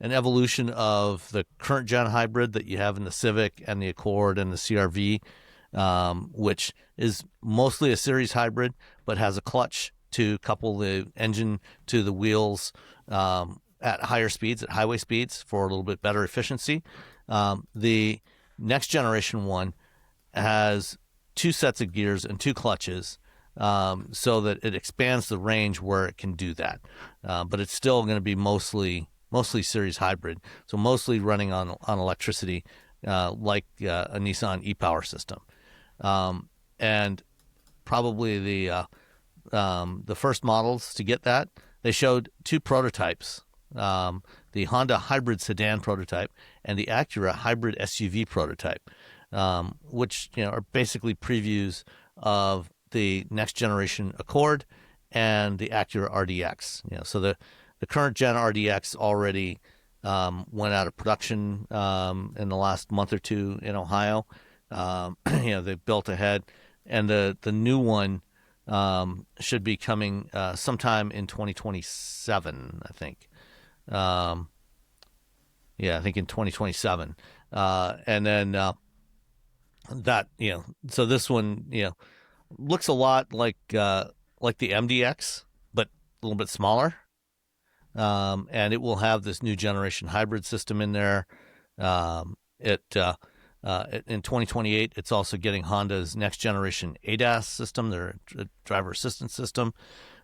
an evolution of the current gen hybrid that you have in the Civic and the Accord and the CR-V, which is mostly a series hybrid, but has a clutch to couple the engine to the wheels at higher speeds, at highway speeds, for a little bit better efficiency. The next generation one has 2 sets of gears and 2 clutches, so that it expands the range where it can do that. But it's still going to be mostly series hybrid, so mostly running on electricity, like a Nissan e-Power system. And probably the first models to get that, they showed 2 prototypes. The Honda hybrid sedan prototype and the Acura hybrid SUV prototype, which are basically previews of the next generation Accord and the Acura RDX. So the current gen RDX already went out of production in the last month or two in Ohio. They built ahead, and the new one should be coming sometime in 2027, I think. I think in 2027. And then so this one, looks a lot like the MDX, but a little bit smaller. And it will have this new generation hybrid system in there. In 2028, it's also getting Honda's next generation ADAS system, their driver assistance system.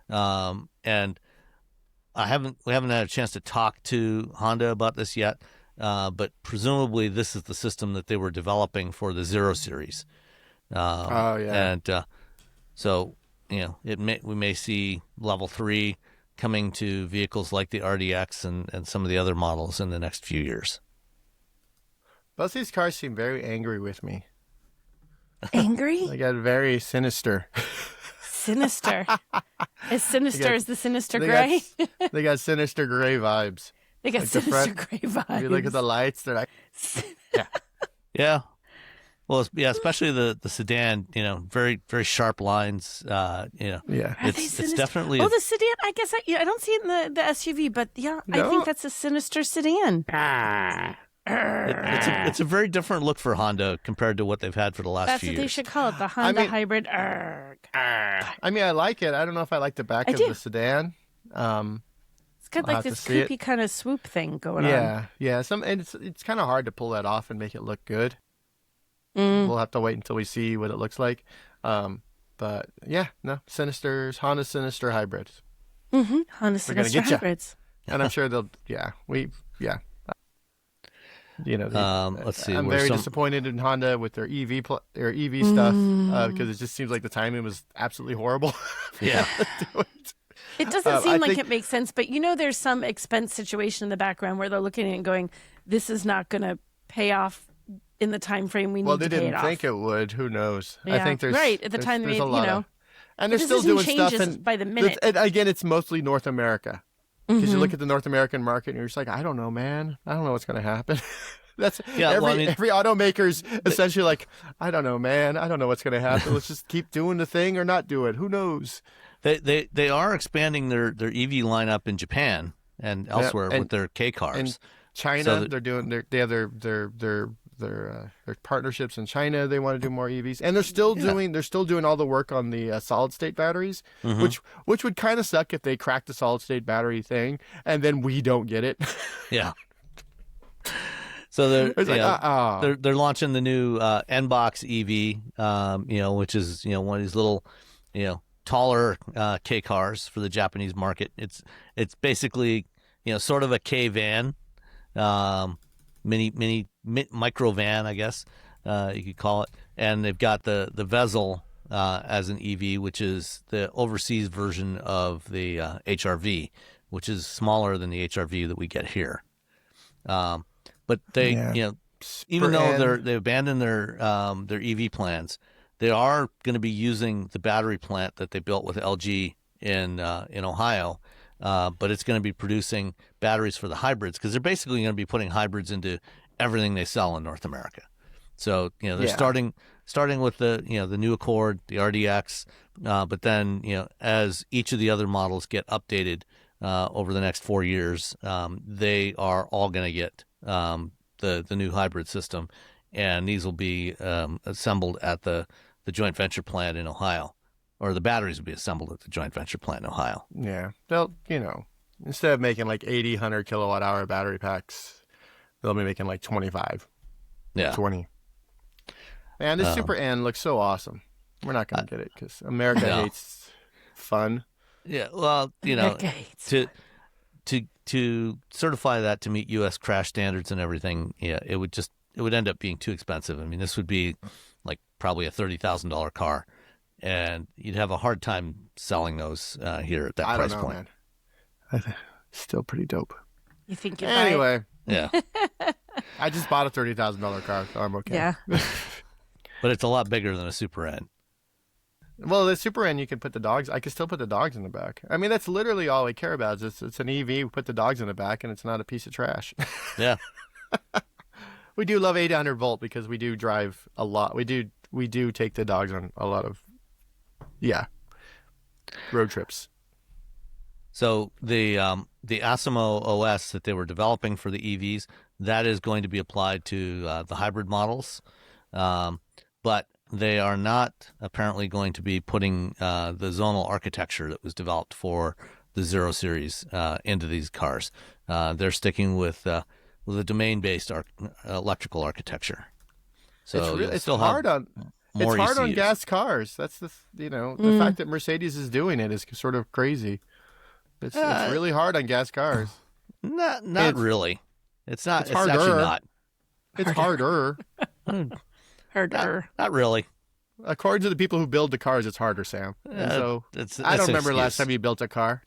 And we haven't had a chance to talk to Honda about this yet, but presumably this is the system that they were developing for the 0 Series. And so we may see level 3 coming to vehicles like the RDX and some of the other models in the next few years. Both these cars seem very angry with me. Angry? They got very sinister. Sinister. As sinister as the sinister gray? They got sinister gray vibes. They got Like the sinister front, gray vibes. you look at the lights, they're like, yeah. Yeah. Well, yeah, especially the sedan, very, very sharp lines. Are they It's sinister? definitely the sedan. I guess I don't see it in the SUV, but yeah, I No? think that's a sinister sedan. it's a very different look for Honda compared to what they've had for the last That's few what years. they should call it, the Honda Hybrid. I mean, I like it. I don't know if I like the back I of do. the sedan. It's got I'll like have to this see it. creepy kind of swoop thing going on. Yeah. And it's kind of hard to pull that off and make it look good. Mm. We'll have to wait until we see what it looks like. But yeah, no, Honda Sinister hybrids, Mm-hmm. Honda We're gonna Sinister get ya. Hybrids. and I'm sure they'll. Let's see. I'm where's very some- disappointed in Honda with their EV stuff because it just seems like the timing was absolutely horrible. Yeah. It doesn't I seem like think- it makes sense, but there's some expense situation in the background where they're looking at it and going, "This is not going to pay off in the time frame we need Well, to they pay didn't it think off." it would. Who knows? I Yeah. think there's Right, at the there's- time they there's a made, lot of- and they're still decision doing stuff changes by the it's- minute. And again, it's mostly North America because Mm-hmm. you look at the North American market and you're just like, I don't know, man. I don't know what's going to happen. That's every automaker's essentially like, I don't know, man. I don't know what's going to happen. Let's just keep doing the thing or not do it. Who knows? They are expanding their EV lineup in Japan and elsewhere and- with their K cars. In China, So that- they have their partnerships in China. They want to do more EVs, and they're still doing all the work on the solid state batteries, Mm-hmm. which would kind of suck if they crack the solid state battery thing and then we don't get it. Yeah. So they're launching the new N-Box EV, which is one of these little, taller K cars for the Japanese market. It's basically sort of a K van, micro van, I guess you could call it. And they've got the Vezel as an EV, which is the overseas version of the HRV, which is smaller than the HRV that we get here. But they, even though they abandoned their EV plans, they are going to be using the battery plant that they built with LG in Ohio. But it's going to be producing batteries for the hybrids because they're basically going to be putting hybrids into everything they sell in North America. So they're starting with the the new Accord, the RDX, but then as each of the other models get updated over the next 4 years, they are all going to get the new hybrid system, and these will be assembled at the joint venture plant in Ohio, or the batteries will be assembled at the joint venture plant in Ohio. Yeah, they'll instead of making like 80, 100 kilowatt hour battery packs, they'll be making like 25, 20. Man, this Super N looks so awesome. We're not going to get it because America hates fun. Yeah, well, to certify that to meet U.S. crash standards and everything, it would end up being too expensive. I mean, this would be like probably a $30,000 car, and you'd have a hard time selling those here at that price point. Man. Still pretty dope. You think you Anyway, Yeah, I just bought a $30,000 car, so I'm okay. Yeah. but it's a lot bigger than a Super N. Well, the Super N, you can put the dogs. I can still put the dogs in the back. I mean, that's literally all we care about. It's an EV. We put the dogs in the back, and it's not a piece of trash. Yeah. We do love 800 volt because we do drive a lot. We do take the dogs on a lot of road trips. So the Asimo OS that they were developing for the EVs, that is going to be applied to the hybrid models, but they are not apparently going to be putting the zonal architecture that was developed for the Zero Series into these cars. They're sticking with a domain-based electrical architecture. So it's hard on gas cars. That's the fact that Mercedes is doing it is sort of crazy. It's really hard on gas cars. Not really. It's not. It's harder. actually not. It's harder. Harder. Not really. According to the people who build the cars, it's harder, Sam. And so That's I don't remember an last time you built a car.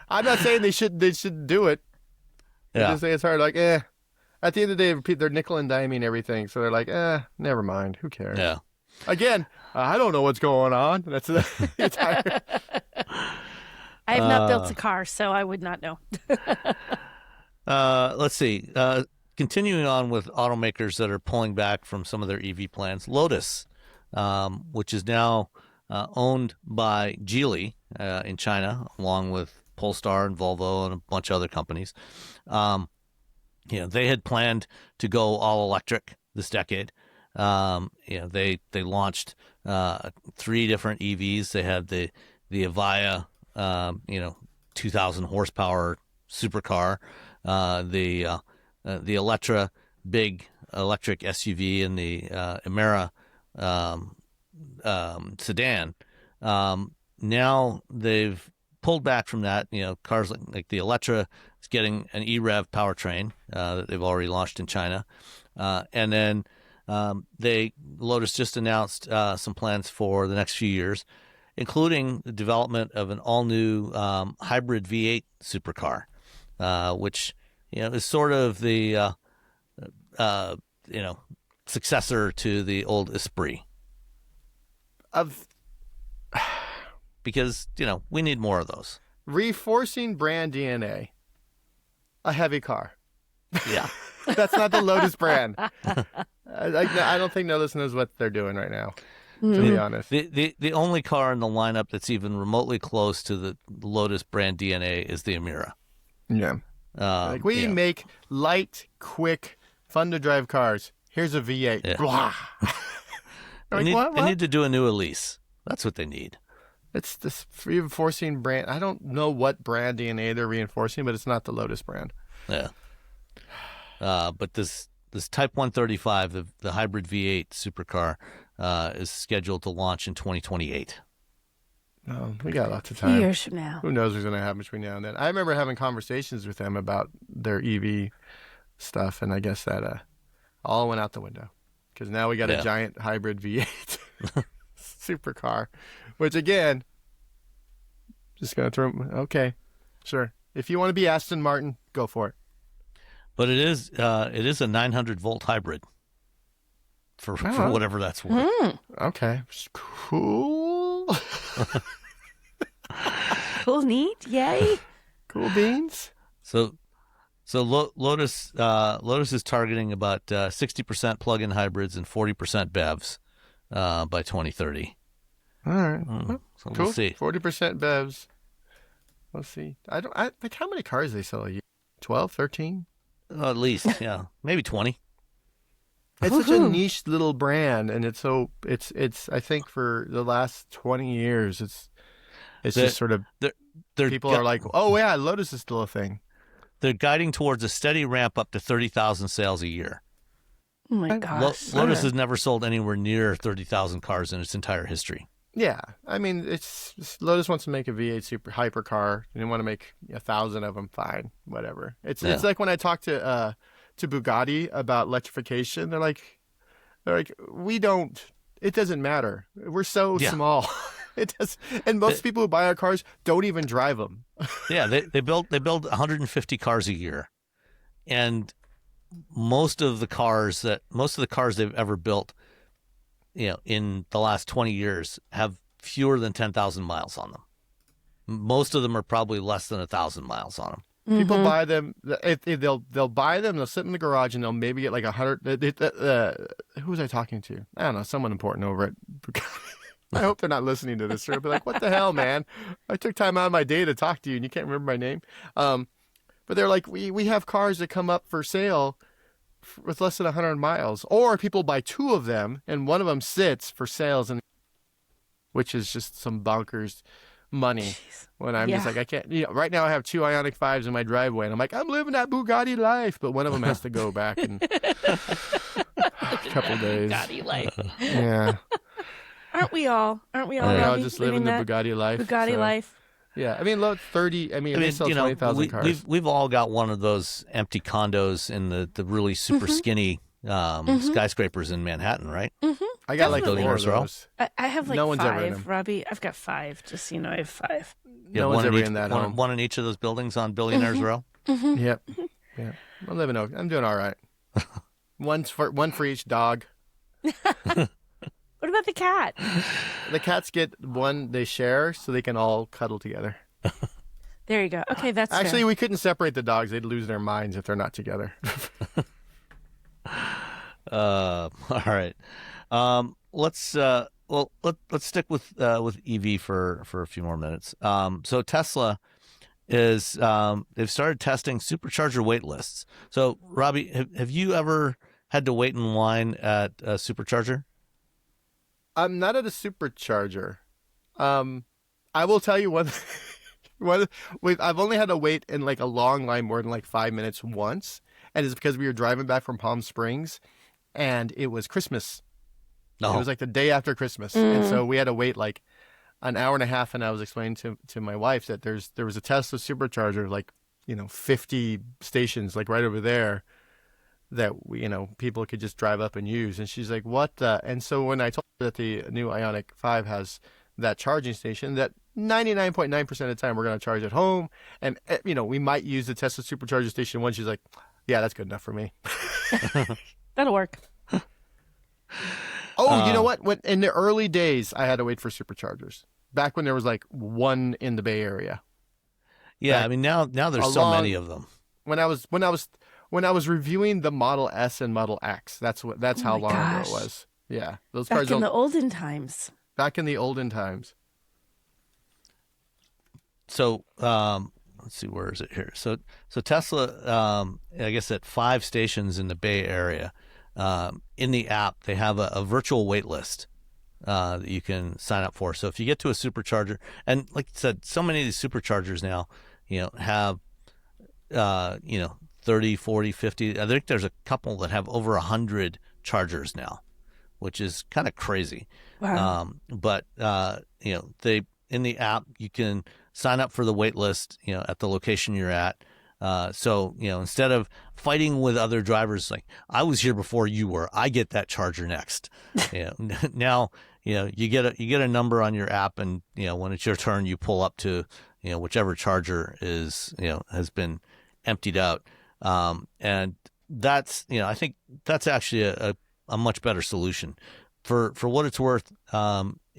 I'm not saying they shouldn't do it. I just say it's hard. Like, at the end of the day, they're nickel and diming everything, so they're like, never mind. Who cares? Yeah. Again, I don't know what's going on. That's the entire. I have not built a car, so I would not know. Let's see. Continuing on with automakers that are pulling back from some of their EV plans, Lotus, which is now owned by Geely in China, along with Polestar and Volvo and a bunch of other companies. They had planned to go all electric this decade. They launched 3 different EVs. They had the Avaya, 2,000 horsepower supercar, the Electra big electric SUV, and the Emira sedan. Now they've pulled back from that. Cars like the Electra is getting an e-Rev powertrain that they've already launched in China, and then Lotus just announced some plans for the next few years, including the development of an all-new hybrid V8 supercar, which is sort of the successor to the old Esprit. Because we need more of those. Reinforcing brand DNA. A heavy car. Yeah. That's not the Lotus brand. I don't think Lotus knows what they're doing right now, to be honest. The only car in the lineup that's even remotely close to the Lotus brand DNA is the Emira. Yeah. We make light, quick, fun to drive cars. Here's a V8. Yeah. Blah. They need to do a new lease. That's what they need. It's this reinforcing brand. I don't know what brand DNA they're reinforcing, but it's not the Lotus brand. Yeah. But this Type 135, the hybrid V8 supercar, is scheduled to launch in 2028. Oh, we got lots of time. Years from now. Who knows what's going to happen between now and then? I remember having conversations with them about their EV stuff, and I guess that all went out the window. Because now we got a giant hybrid V8 supercar, which again, just going to throw, okay, sure. If you want to be Aston Martin, go for it. But it is a 900-volt hybrid for whatever that's worth. Okay, cool. Cool, neat, yay. Cool beans. So Lotus is targeting about 60% plug-in hybrids and 40% BEVs by 2030. All right. So cool. We'll see. 40% BEVs. Let's see. I like how many cars they sell a year. 12, 13? At least, yeah, maybe 20. It's such a niche little brand, and it's I think for the last 20 years, it's just sort of people are like, oh yeah, Lotus is still a thing. They're guiding towards a steady ramp up to 30,000 sales a year. Oh my gosh. Lotus has never sold anywhere near 30,000 cars in its entire history. Yeah, I mean, Lotus wants to make a V8 super hypercar. They want to make 1,000 of them. Fine, whatever. It's like when I talk to Bugatti about electrification. They're like, we don't. It doesn't matter. We're so small. It does, and most people who buy our cars don't even drive them. Yeah, they build 150 cars a year, and most of the cars they've ever built, in the last 20 years have fewer than 10,000 miles on them. Most of them are probably less than 1,000 miles on them. People buy them. They'll buy them. They'll sit in the garage, and they'll maybe get like 100. Who was I talking to? I don't know. Someone important over at Bugatti. I hope they're not listening to this. They'll be like, "What the hell, man? I took time out of my day to talk to you, and you can't remember my name." But they're like, we have cars that come up for sale with less than 100 miles, or people buy 2 of them, and one of them sits for sales, and which is just some bonkers money. Jeez. When I'm just like, I can't. Right now I have 2 Ioniq 5s in my driveway, and I'm like, I'm living that Bugatti life, but one of them has to go back in a couple days. Bugatti life. Yeah. Aren't we all? We're Robbie, all just living the Bugatti life. Bugatti life. Yeah, I mean, look, 30. I mean, they sell 20,000 cars. We've all got one of those empty condos in the really super skinny skyscrapers in Manhattan, right? Mm-hmm. I got like 4 of those. I have like No one's ever in 5, them. Robbie. I've got 5. Just so you know, I have 5. No one's ever in that home. One in each of those buildings on Billionaires Row. Mm-hmm. Yep. Yeah. I'm living okay. I'm doing all right. One for each dog. What about the cat? The cats get one they share so they can all cuddle together. There you go. Okay, that's Actually, fair. we couldn't separate the dogs. They'd lose their minds if they're not together. All right. Let's stick with EV for a few more minutes. So Tesla is they've started testing supercharger wait lists. So Robbie, have you ever had to wait in line at a supercharger? I'm not at a supercharger. I will tell you one. I've only had to wait in like a long line more than like 5 minutes once, and it's because we were driving back from Palm Springs, and it was Christmas. No. It was like the day after Christmas, and so we had to wait like an hour and a half. And I was explaining to my wife that there was a Tesla supercharger, like 50 stations, like right over there, that we, people could just drive up and use. And she's like, "What?" And so when I told her that the new Ioniq 5 has that charging station, that 99.9% of the time we're going to charge at home, and we might use the Tesla supercharger station once. She's like, "Yeah, that's good enough for me." That'll work. Oh, you know what? When in the early days, I had to wait for superchargers. Back when there was like one in the Bay Area. Yeah, I mean now there's so many of them. When I was reviewing the Model S and Model X, that's how long ago it was. Yeah, those cars back in the olden times. Back in the olden times. So let's see, where is it here? So Tesla, I guess at 5 stations in the Bay Area. In the app, they have a virtual wait list that you can sign up for. So if you get to a supercharger, and like you said, so many of these superchargers now, have, 30, 40, 50. I think there's a couple that have over 100 chargers now, which is kind of crazy. Wow. But they in the app, you can sign up for the wait list, at the location you're at. So, instead of fighting with other drivers, like I was here before you were, I get that charger next. Now, you get a number on your app, and, when it's your turn, you pull up to, whichever charger is, has been emptied out. And that's, I think that's actually a much better solution for what it's worth.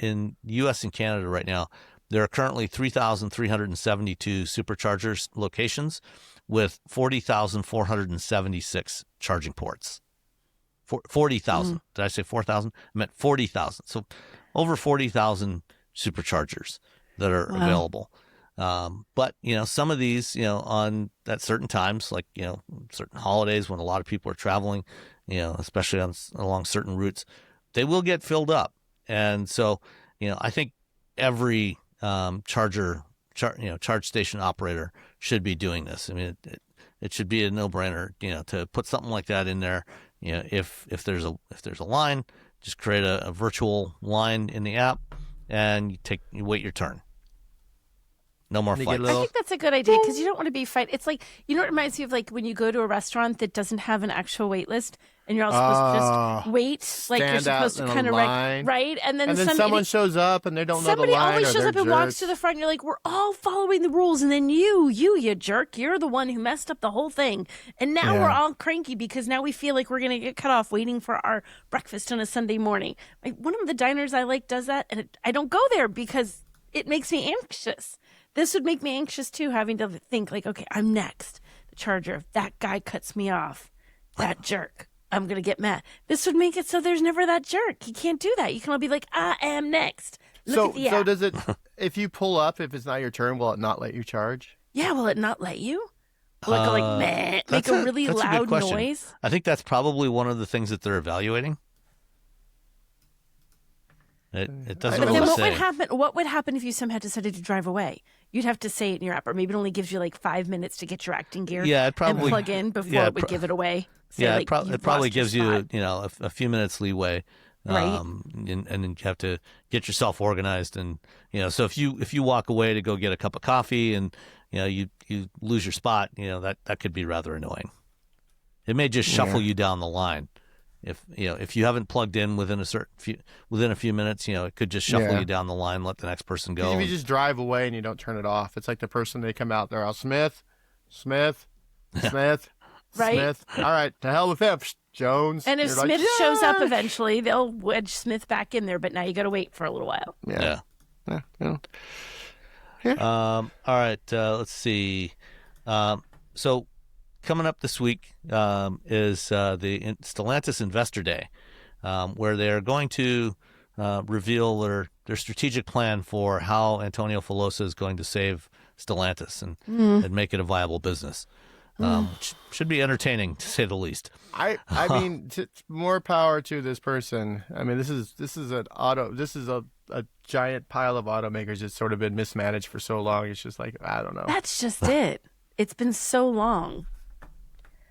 In the U.S. and Canada right now, there are currently 3,372 superchargers locations with 40,476 charging ports. 40,000. Did I say 4,000? I meant 40,000. So over 40,000 superchargers that are available. But, some of these, on at certain times, like, certain holidays when a lot of people are traveling, especially along certain routes, they will get filled up. And so, I think every charge station operator should be doing this. I mean, it should be a no-brainer, to put something like that in there. If there's a line, just create a virtual line in the app, and you wait your turn. No more fights. I think that's a good idea because you don't want to be fight. It's like, it reminds me of like when you go to a restaurant that doesn't have an actual wait list, and you're all supposed to just wait, like you're supposed to kind of right, and then someone shows up and they don't know the line. Somebody always shows up and jerks. walks to the front. And you're like, we're all following the rules, and then you jerk, you're the one who messed up the whole thing, and now we're all cranky because now we feel like we're gonna get cut off waiting for our breakfast on a Sunday morning. Like one of the diners I like does that, and I don't go there because it makes me anxious. This would make me anxious too, having to think like, okay, I'm next. The charger, if that guy cuts me off, that jerk, I'm going to get mad. This would make it so there's never that jerk. You can't do that. You can all be like, I am next. Look at the app. So does it, if you pull up, if it's not your turn, will it not let you charge? Yeah, will it not let you? Will it go like, meh, make a really loud noise? I think that's probably one of the things that they're evaluating. It doesn't really say. What would happen if you somehow decided to drive away? You'd have to say it in your app, or maybe it only gives you like 5 minutes to get your acting gear and plug in before it would give it away. Say, it probably gives you a few minutes leeway, right? And then you have to get yourself organized, and so if you walk away to go get a cup of coffee and you lose your spot, that could be rather annoying. It may just shuffle you down the line. If you haven't plugged in within a few minutes, it could just shuffle you down the line, let the next person go. If you just drive away and you don't turn it off, it's like the person they come out there, Smith, right? Smith. All right, to hell with him, Jones. And if Smith shows up eventually, they'll wedge Smith back in there. But now you got to wait for a little while. Yeah. All right, let's see. So coming up this week is the Stellantis Investor Day, where they're going to reveal their strategic plan for how Antonio Filosa is going to save Stellantis and make it a viable business. Which should be entertaining, to say the least. I mean, more power to this person. I mean, this is a giant pile of automakers that's sort of been mismanaged for so long. It's just like, I don't know. That's just it. It's been so long.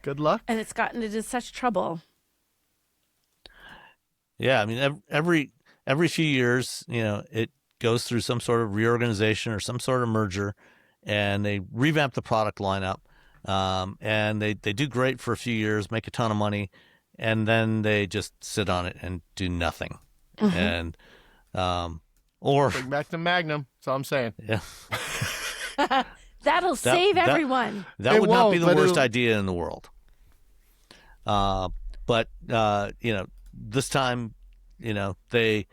Good luck. And it's gotten into such trouble. Yeah, I mean, every few years, it goes through some sort of reorganization or some sort of merger, and they revamp the product lineup. And they do great for a few years, make a ton of money, and then they just sit on it and do nothing. And or bring back the Magnum. That's all I'm saying. Yeah, That'll save everyone. That would not be the worst idea in the world. But this time, they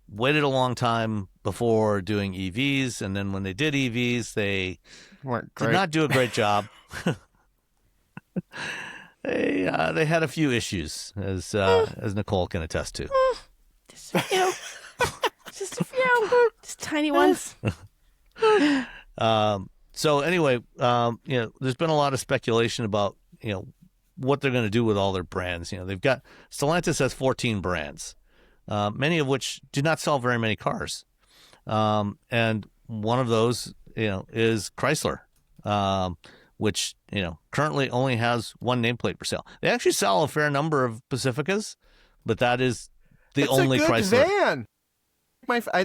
waited a long time before doing EVs, and then when they did EVs, they did not do a great job. They had a few issues, as Nicole can attest to. Just a few. Just tiny ones. So anyway, there's been a lot of speculation about what they're going to do with all their brands. They've got Stellantis has 14 brands, many of which do not sell very many cars, and one of those is Chrysler. Which, currently only has one nameplate for sale. They actually sell a fair number of Pacificas, but that is the only Chrysler. Van.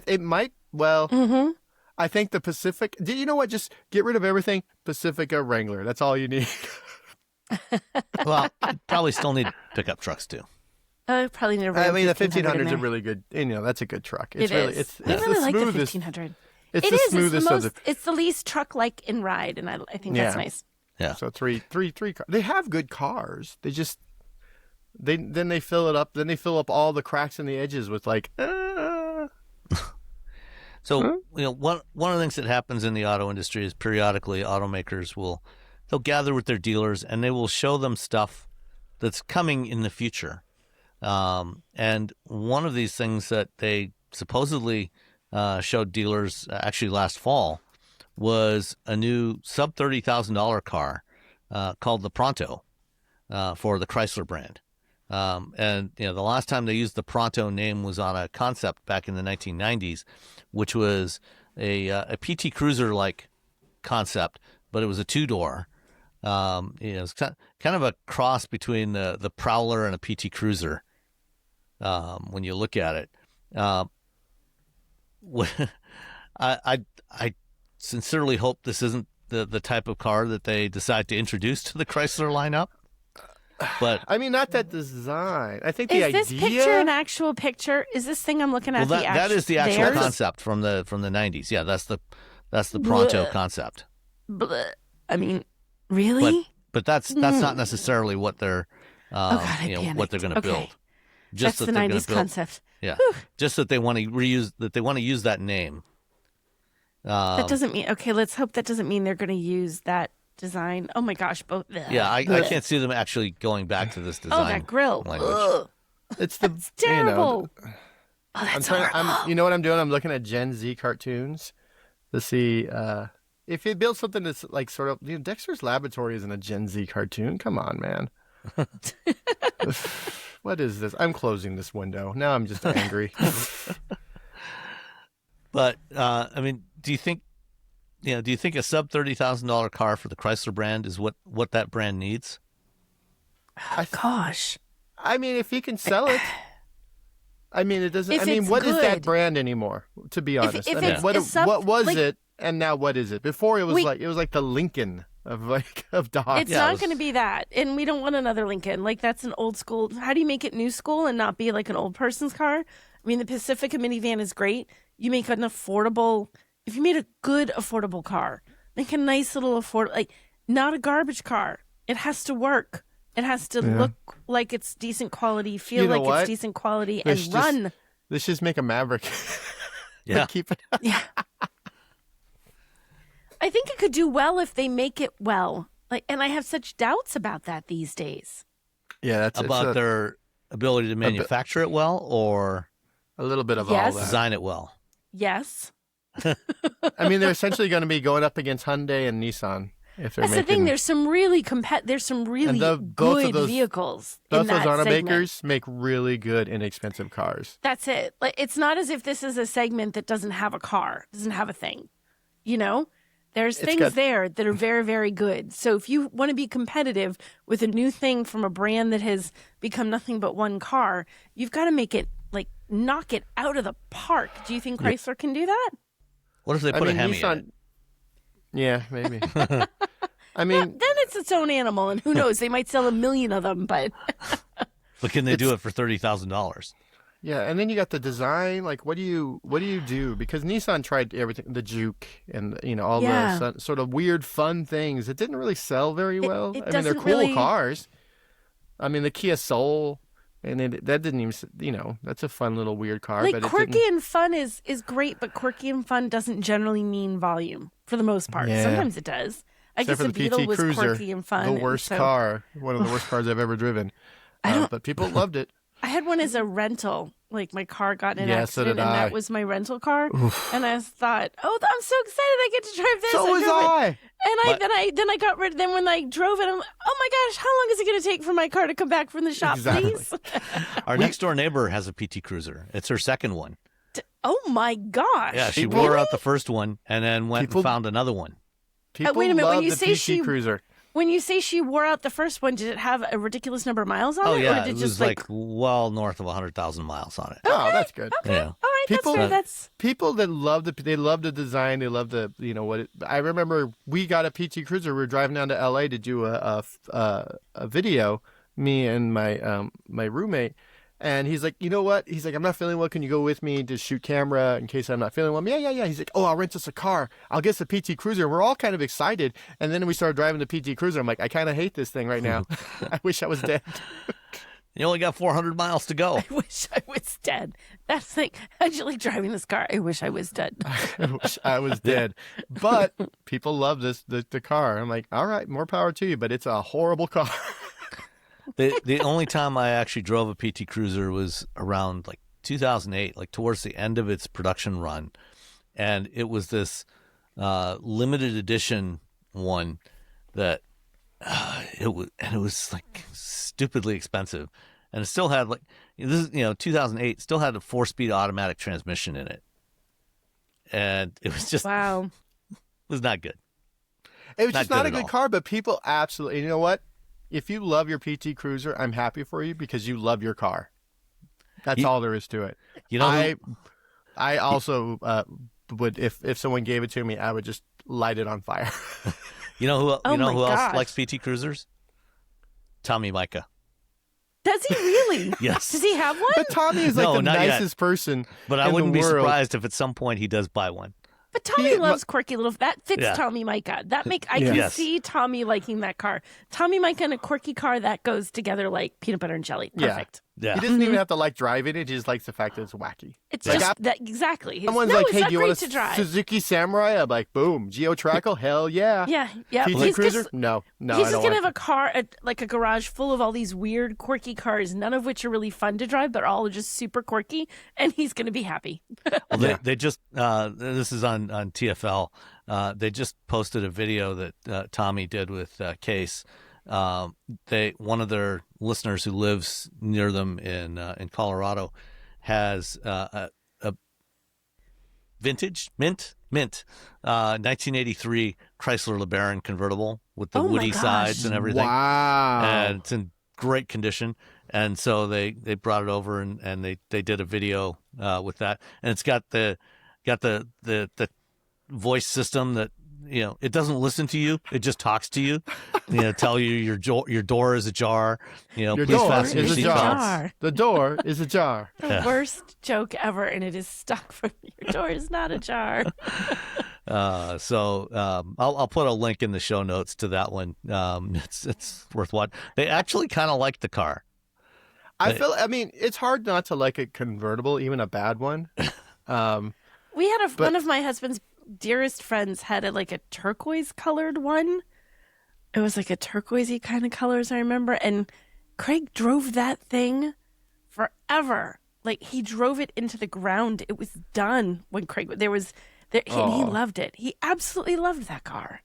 It might, I think the Pacific, you know what? Just get rid of everything. Pacifica Wrangler. That's all you need. Well, you probably still need pickup trucks too. Probably need a I mean, the 1500 is a really good, that's a good truck. It's really, is. I really like the 1500. It's the smoothest it's the least truck-like in ride, and I think that's nice. Yeah. So three cars. They have good cars. They just then they fill it up. Then they fill up all the cracks in the edges with like. So one of the things that happens in the auto industry is periodically automakers they'll gather with their dealers and they will show them stuff that's coming in the future. And one of these things that they supposedly showed dealers actually last fall was a new sub $30,000 car called the Pronto for the Chrysler brand. And the last time they used the Pronto name was on a concept back in the 1990s, which was a PT Cruiser like concept, but it was a two-door. It's kind of a cross between the Prowler and a PT Cruiser when you look at it. I sincerely hope this isn't the type of car that they decide to introduce to the Chrysler lineup. But I mean, not that design. I think the idea. Is this picture an actual picture? Is this thing I'm looking at? That is the actual concept from the 90s. Yeah, that's the Pronto concept. I mean, really? But that's not necessarily what they're what they're going to build. Just that's the 90s concept. Yeah, just that they want to use that name. That doesn't mean let's hope that doesn't mean they're going to use that design. Oh my gosh, both. Yeah, I can't see them actually going back to this design. Oh, that grill. That's terrible. That's horrible. You know what I'm doing? I'm looking at Gen Z cartoons to see if it builds something that's like sort of. Dexter's Laboratory isn't a Gen Z cartoon. Come on, man. What is this? I'm closing this window. Now I'm just angry. But I mean, do you think a sub $30,000 car for the Chrysler brand is what that brand needs? Gosh. I mean, if he can sell it. I mean, it doesn't. What is that brand anymore? To be honest, what was it, and now what is it? Before it was like the Lincoln of Dodge. It's not going to be that, and we don't want another Lincoln. Like that's an old school. How do you make it new school and not be like an old person's car? I mean, the Pacifica minivan is great. You make an affordable. If you made a good affordable car, make a nice little not a garbage car. It has to work. It has to look like it's decent quality, feel like it's decent quality, and run. Let's just make a Maverick. Yeah. Keep it. Yeah. could do well if they make it well. Like, and I have such doubts about that these days. Yeah, that's about their ability to manufacture it well, or a little bit of Yes. all that. design it well. Yes. I mean, they're essentially going to be going up against Hyundai and Nissan if they're That's making. the thing. There's some really both of good vehicles. Both in those that segment. automakers make really good, inexpensive cars. That's it. Like, it's not as if this is a segment that doesn't have a car, doesn't have a thing. You know, there's things there that are very, very good. So if you want to be competitive with a new thing from a brand that has become nothing but one car, you've got to make it knock it out of the park. Do you think Chrysler can do that? What if they put a Hemi in it? Yeah, maybe. I Well, mean, then it's its own animal, and who knows? They might sell 1 million of them, but But can they do it for $30,000? yeah, and then you got the design. Like, what do you do? Because Nissan tried everything, the Juke, and all the sort of weird, fun things. It didn't really sell very well. it I mean, they're doesn't cool really- cars. I mean, the Kia Soul, and that didn't even, that's a fun little weird car. like but it quirky didn't, and fun is great, but quirky and fun doesn't generally mean volume for the most part. Yeah. Sometimes it does. I except guess for the the Beetle PT was Cruiser, quirky and fun. the and worst so- car, one of the worst cars I've ever driven. But people loved it. I had one as a rental. Like, my car got in an Yeah, so accident, did and I. that was my rental car. And I thought, oh, I'm so excited I get to drive this. So was drove it. I. And then I got rid. Then when I drove it, I'm like, oh my gosh, how long is it going to take for my car to come back from the shop, Exactly. please? Our next door neighbor has a PT Cruiser. It's her second one. Oh my gosh! Yeah, she People- wore out the first one and then went People- and found another one. People wait a minute, when love you the say PT Cruiser. When you say she wore out the first one, did it have a ridiculous number of miles on Oh, it? yeah. Or did It just was like well north of 100,000 miles on it. Oh, that's good. Yeah. all right, People- that's People that love they love the design. They love the what. I remember we got a PT Cruiser. We were driving down to LA to do a video. Me and my roommate, and he's like, you know what? He's like, I'm not feeling well. Can you go with me to shoot camera in case I'm not feeling well? Yeah. He's like, oh, I'll rent us a car. I'll get us a PT Cruiser. We're all kind of excited, and then we started driving the PT Cruiser. I'm like, I kind of hate this thing right now. I wish I was dead. You only got 400 miles to go. I wish I was dead. That's like, how'd you like driving this car? I wish I was dead. I wish I was dead. But people love the car. I'm like, all right, more power to you, but it's a horrible car. The only time I actually drove a PT Cruiser was around like 2008, like towards the end of its production run. And it was this limited edition one that it was like stupidly expensive. And it still had like, this is, 2008, still had a 4-speed automatic transmission in it. And it was just, Wow. it was not good. It was just not a at good all. car, but people absolutely. You know what? If you love your PT Cruiser, I'm happy for you because you love your car. That's all there is to it. You know, I also would if someone gave it to me, I would just light it on fire. you know who Oh my who else gosh. likes PT Cruisers? Tommy Micah. Does he really? Yes. Does he have one? But Tommy is like No, the not yet. nicest person. But I in wouldn't the be world. surprised if at some point he does buy one. But Tommy loves quirky little. That fits Yeah. Tommy Micah. I can Yes. see Tommy liking that car. Tommy Micah and a quirky car that goes together like peanut butter and jelly. Yeah. Perfect. Yeah. He doesn't even have to like driving it. He just likes the fact that it's wacky. It's Like, just that exactly. Someone's no, like, it's "Hey, not do you great want to a drive. Suzuki Samurai?" I'm like, "Boom, Geo Trackle, hell yeah." Yeah, yeah. PT He's Cruiser? just, No, he's I just don't gonna want have a car, like a garage full of all these weird, quirky cars, none of which are really fun to drive, but all are just super quirky, and he's gonna be happy. Well, they just this is on TFL. They just posted a video that Tommy did with Case. One of their listeners who lives near them in Colorado has a vintage mint 1983 Chrysler LeBaron convertible with the Oh my woody gosh. sides and everything. Wow. And it's in great condition. And so they brought it over and they did a video with that. And it's got the voice system that, it doesn't listen to you. It just talks to you, tell you your door is ajar. Your Please door fasten your is a seatbelts. jar. The door is a jar. The Yeah. worst joke ever, and it is stuck from your door is not ajar. So I'll put a link in the show notes to that one. It's worth watching. They actually kind of like the car. I mean, it's hard not to like a convertible, even a bad one. We had one of my husband's dearest friends had like a turquoise colored one. It was like a turquoisey kind of colors, I remember. And Craig drove that thing forever. Like, he drove it into the ground. It was done when Craig, he loved it. He absolutely loved that car.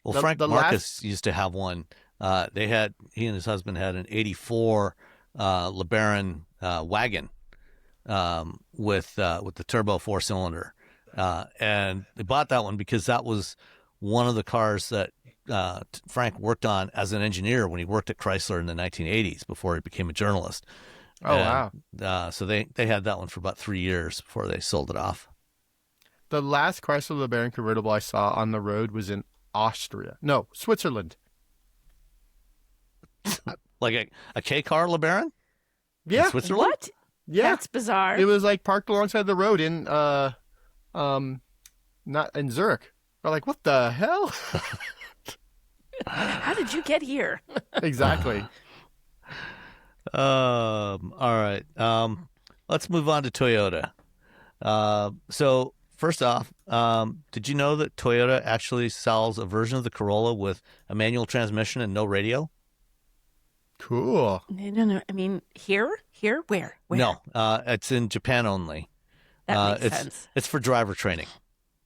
Well, Frank Marcus used to have one. He and his husband had an 84 LeBaron wagon with the turbo 4-cylinder. And they bought that one because that was one of the cars that Frank worked on as an engineer when he worked at Chrysler in the 1980s before he became a journalist. Wow. So they had that one for about 3 years before they sold it off. The last Chrysler LeBaron convertible I saw on the road was in Switzerland. Like a K car LeBaron? Yeah. In Switzerland? What? Yeah. That's bizarre. It was like parked alongside the road in not in Zurich. We're like, what the hell? How did you get here? Exactly. All right. Let's move on to Toyota. So first off, did you know that Toyota actually sells a version of the Corolla with a manual transmission and no radio? Cool. No. I mean, here, where? No, it's in Japan only. That makes sense. It's for driver training.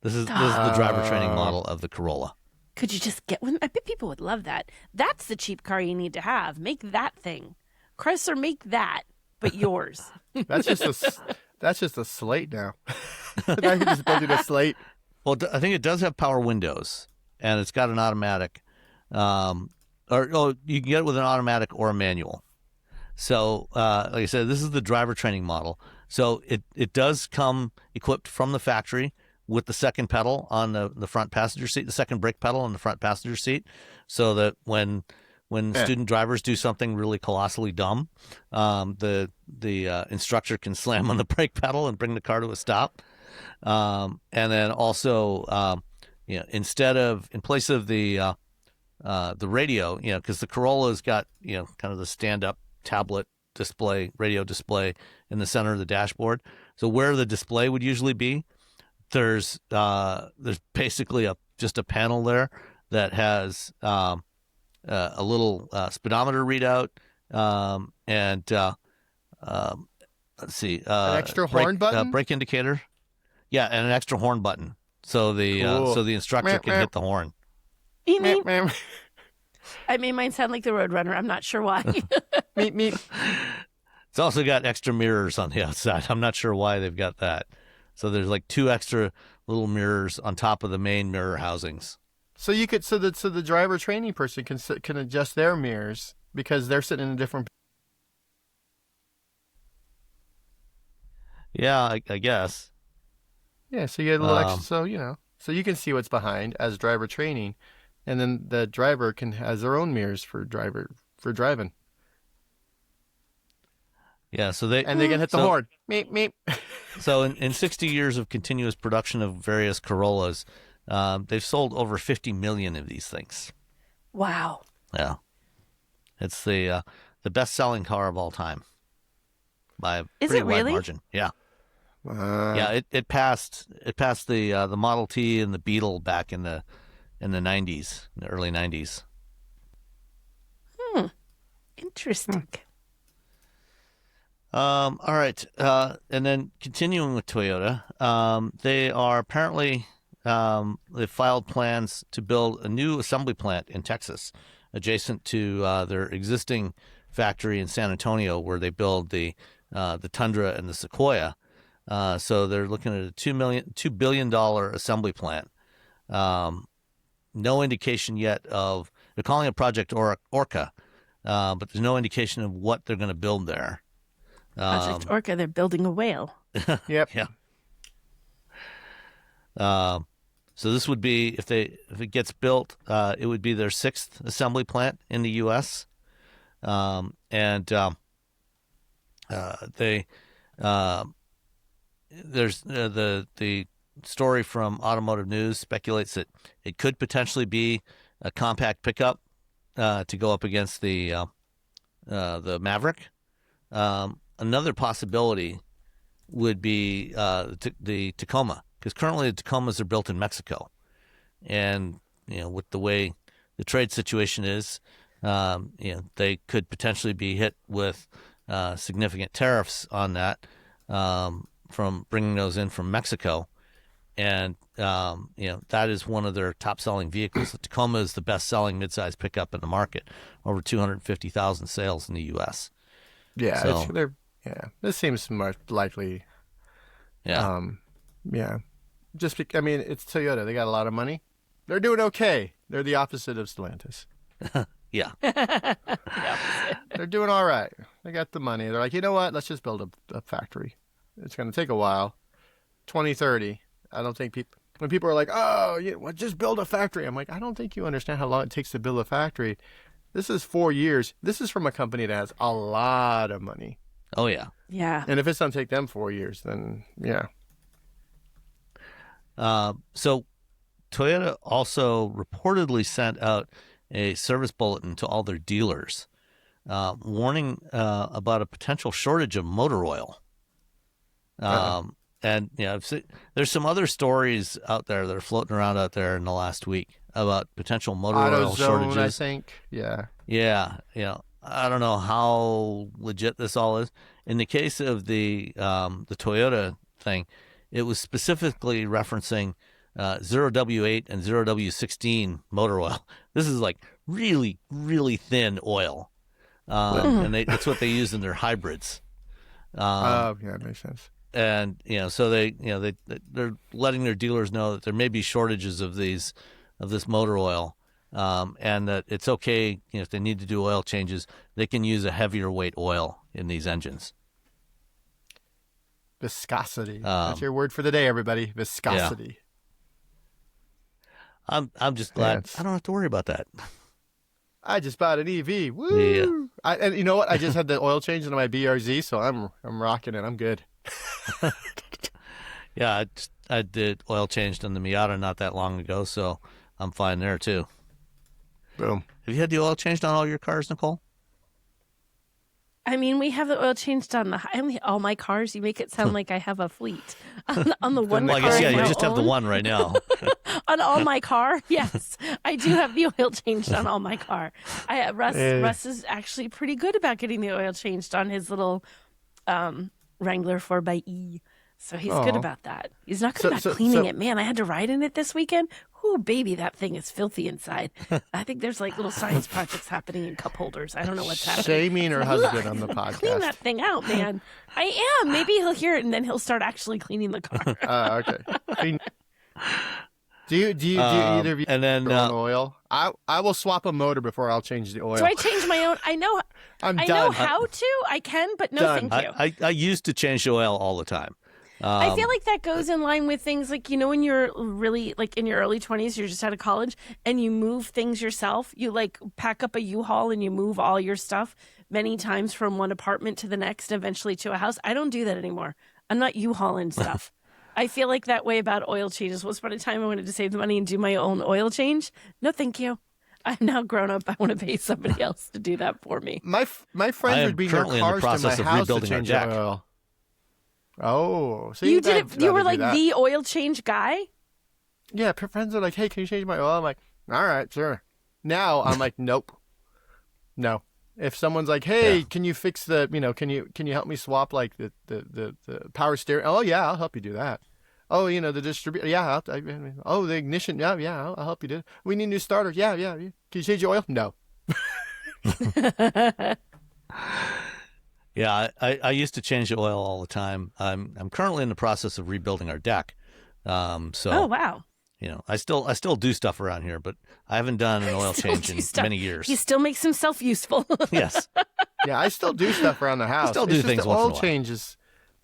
This is the driver training model of the Corolla. Could you just get one? I bet people would love that. That's the cheap car you need to have. Make that thing. Chrysler, make that, but yours. That's just a slate now. I can just build it a slate. Well, I think it does have power windows, and it's got an automatic. You can get it with an automatic or a manual. So, like I said, this is the driver training model. So it does come equipped from the factory with the second pedal on the front passenger seat, the second brake pedal on the front passenger seat, so that when student drivers do something really colossally dumb, the instructor can slam on the brake pedal and bring the car to a stop. And then also, in place of the radio, because the Corolla's got kind of the stand-up tablet display, radio display in the center of the dashboard. So where the display would usually be, there's basically just a panel there that has a little speedometer readout and let's see, an extra horn button, brake indicator, and an extra horn button, so the instructor can hit the horn. Meep, meep. I made mine sound like the Roadrunner. I'm not sure why. Meep meep. It's also got extra mirrors on the outside. I'm not sure why they've got that. So there's like 2 extra little mirrors on top of the main mirror housings. So you could, so the driver training person can adjust their mirrors because they're sitting in a different. Yeah, I guess. Yeah, so you get a little extra, so you can see what's behind as driver training, and then the driver has their own mirrors for driving. Yeah, so they can hit the horn. Meep meep. So in 60 years of continuous production of various Corollas, they've sold over 50 million of these things. Wow. Yeah, it's the best-selling car of all time by a pretty wide margin. Yeah. Yeah, it passed the Model T and the Beetle back in the 90s, in the early 90s. Interesting. All right, and then continuing with Toyota, they are apparently they filed plans to build a new assembly plant in Texas, adjacent to their existing factory in San Antonio, where they build the Tundra and the Sequoia. So they're looking at a $2 billion assembly plant. No indication yet of, they're calling it Project Orca, but there's no indication of what they're going to build there. Project Orca, they're building a whale. Yep. Yeah. So this would be, if it gets built, it would be their 6th assembly plant in the U.S. There's the story from Automotive News speculates that it could potentially be a compact pickup to go up against the Maverick. Another possibility would be the Tacoma, because currently the Tacomas are built in Mexico, and with the way the trade situation is, they could potentially be hit with significant tariffs on that from bringing those in from Mexico. And, that is one of their top-selling vehicles. The Tacoma is the best-selling midsize pickup in the market, over 250,000 sales in the U.S. Yeah, So, this seems more likely. yeah. It's Toyota. They got a lot of money. They're doing okay. They're the opposite of Stellantis. Yeah. They're doing all right. They got the money. They're like, you know what? Let's just build a factory. It's going to take a while. 2030. I don't think when people are like, just build a factory. I'm like, I don't think you understand how long it takes to build a factory. This is 4 years. This is from a company that has a lot of money. Oh, yeah. Yeah. And if it's going to take them 4 years, then yeah. So Toyota also reportedly sent out a service bulletin to all their dealers, warning about a potential shortage of motor oil. And there's some other stories out there that are floating around out there in the last week about potential motor oil shortages. I think. Yeah. Yeah. I don't know how legit this all is. In the case of the Toyota thing, it was specifically referencing 0W8 and 0W16 motor oil. This is like really, really thin oil, and it's what they use in their hybrids. Yeah, that makes sense. And so they're letting their dealers know that there may be shortages of this motor oil, and that it's okay if they need to do oil changes, they can use a heavier weight oil in these engines. Viscosity. That's your word for the day, everybody. Viscosity. Yeah. I'm just glad I don't have to worry about that. I just bought an EV. Woo! Yeah. And you know what? I just had the oil change on my BRZ, so I'm rocking it. I'm good. Yeah, I did oil changed on the Miata not that long ago, so I'm fine there too. Boom. Have you had the oil changed on all your cars, Nicole? I mean, we have the oil changed on all my cars. You make it sound like I have a fleet. On the one well, car I guess, I you now just have the own. one right now. On all my car, yes, I do have the oil changed on all my car. Russ is actually pretty good about getting the oil changed on his little Wrangler 4xe. So he's good about that. He's not good about cleaning it. Man, I had to ride in it this weekend. Ooh, baby, that thing is filthy inside. I think there's like little science projects happening in cup holders. I don't know what's happening. Shaming her husband on the podcast. Clean that thing out, man. I am. Maybe he'll hear it and then he'll start actually cleaning the car. Okay. Do you either of you and then oil? I will swap a motor before I'll change the oil. So I change my own. I know how to. I can, but no, Done. thank you. I used to change the oil all the time. I feel like that goes in line with things like, when you're really like in your early 20s, you're just out of college and you move things yourself. You like pack up a U-Haul and you move all your stuff many times from one apartment to the next, eventually to a house. I don't do that anymore. I'm not U-Hauling stuff. I feel like that way about oil changes. Once upon a time, I wanted to save the money and do my own oil change. No, thank you. I'm now grown up. I want to pay somebody else to do that for me. My friends would bring their cars to my house to change the oil. Oh, so you did it. You were like the oil change guy. Yeah, friends are like, "Hey, can you change my oil?" I'm like, "All right, sure." Now I'm like, "Nope, no." If someone's like, "Hey, can you fix the, can you help me swap like the power steering?" Oh yeah, I'll help you do that. Oh, the distributor. Yeah. Oh, the ignition. Yeah. I'll help you do it. We need a new starter. Yeah. Can you change your oil? No. Yeah, I used to change the oil all the time. I'm currently in the process of rebuilding our deck. So oh wow. I still do stuff around here, but I haven't done an oil change in many years. He still makes himself useful. Yes. Yeah, I still do stuff around the house. I still do things once in a while.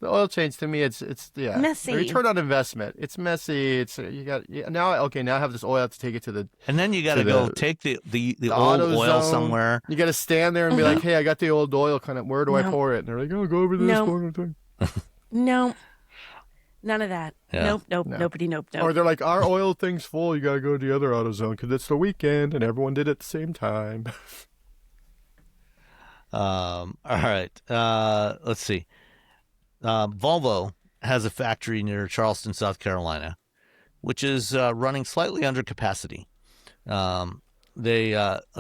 The oil change to me, it's messy. The return on investment. It's messy. It's now I have this oil. I have to take it to the. And then you got to go take the old oil somewhere. You got to stand there and be like, "Hey, I got the old oil. Where do I pour it?" And they're like, "Oh, go over this corner thing." No, none of that. Yeah. Nope. Nobody. Nope. Or they're like, "Our oil thing's full. You got to go to the other AutoZone because it's the weekend and everyone did it at the same time." All right. Let's see. Volvo has a factory near Charleston, South Carolina, which is running slightly under capacity. Let's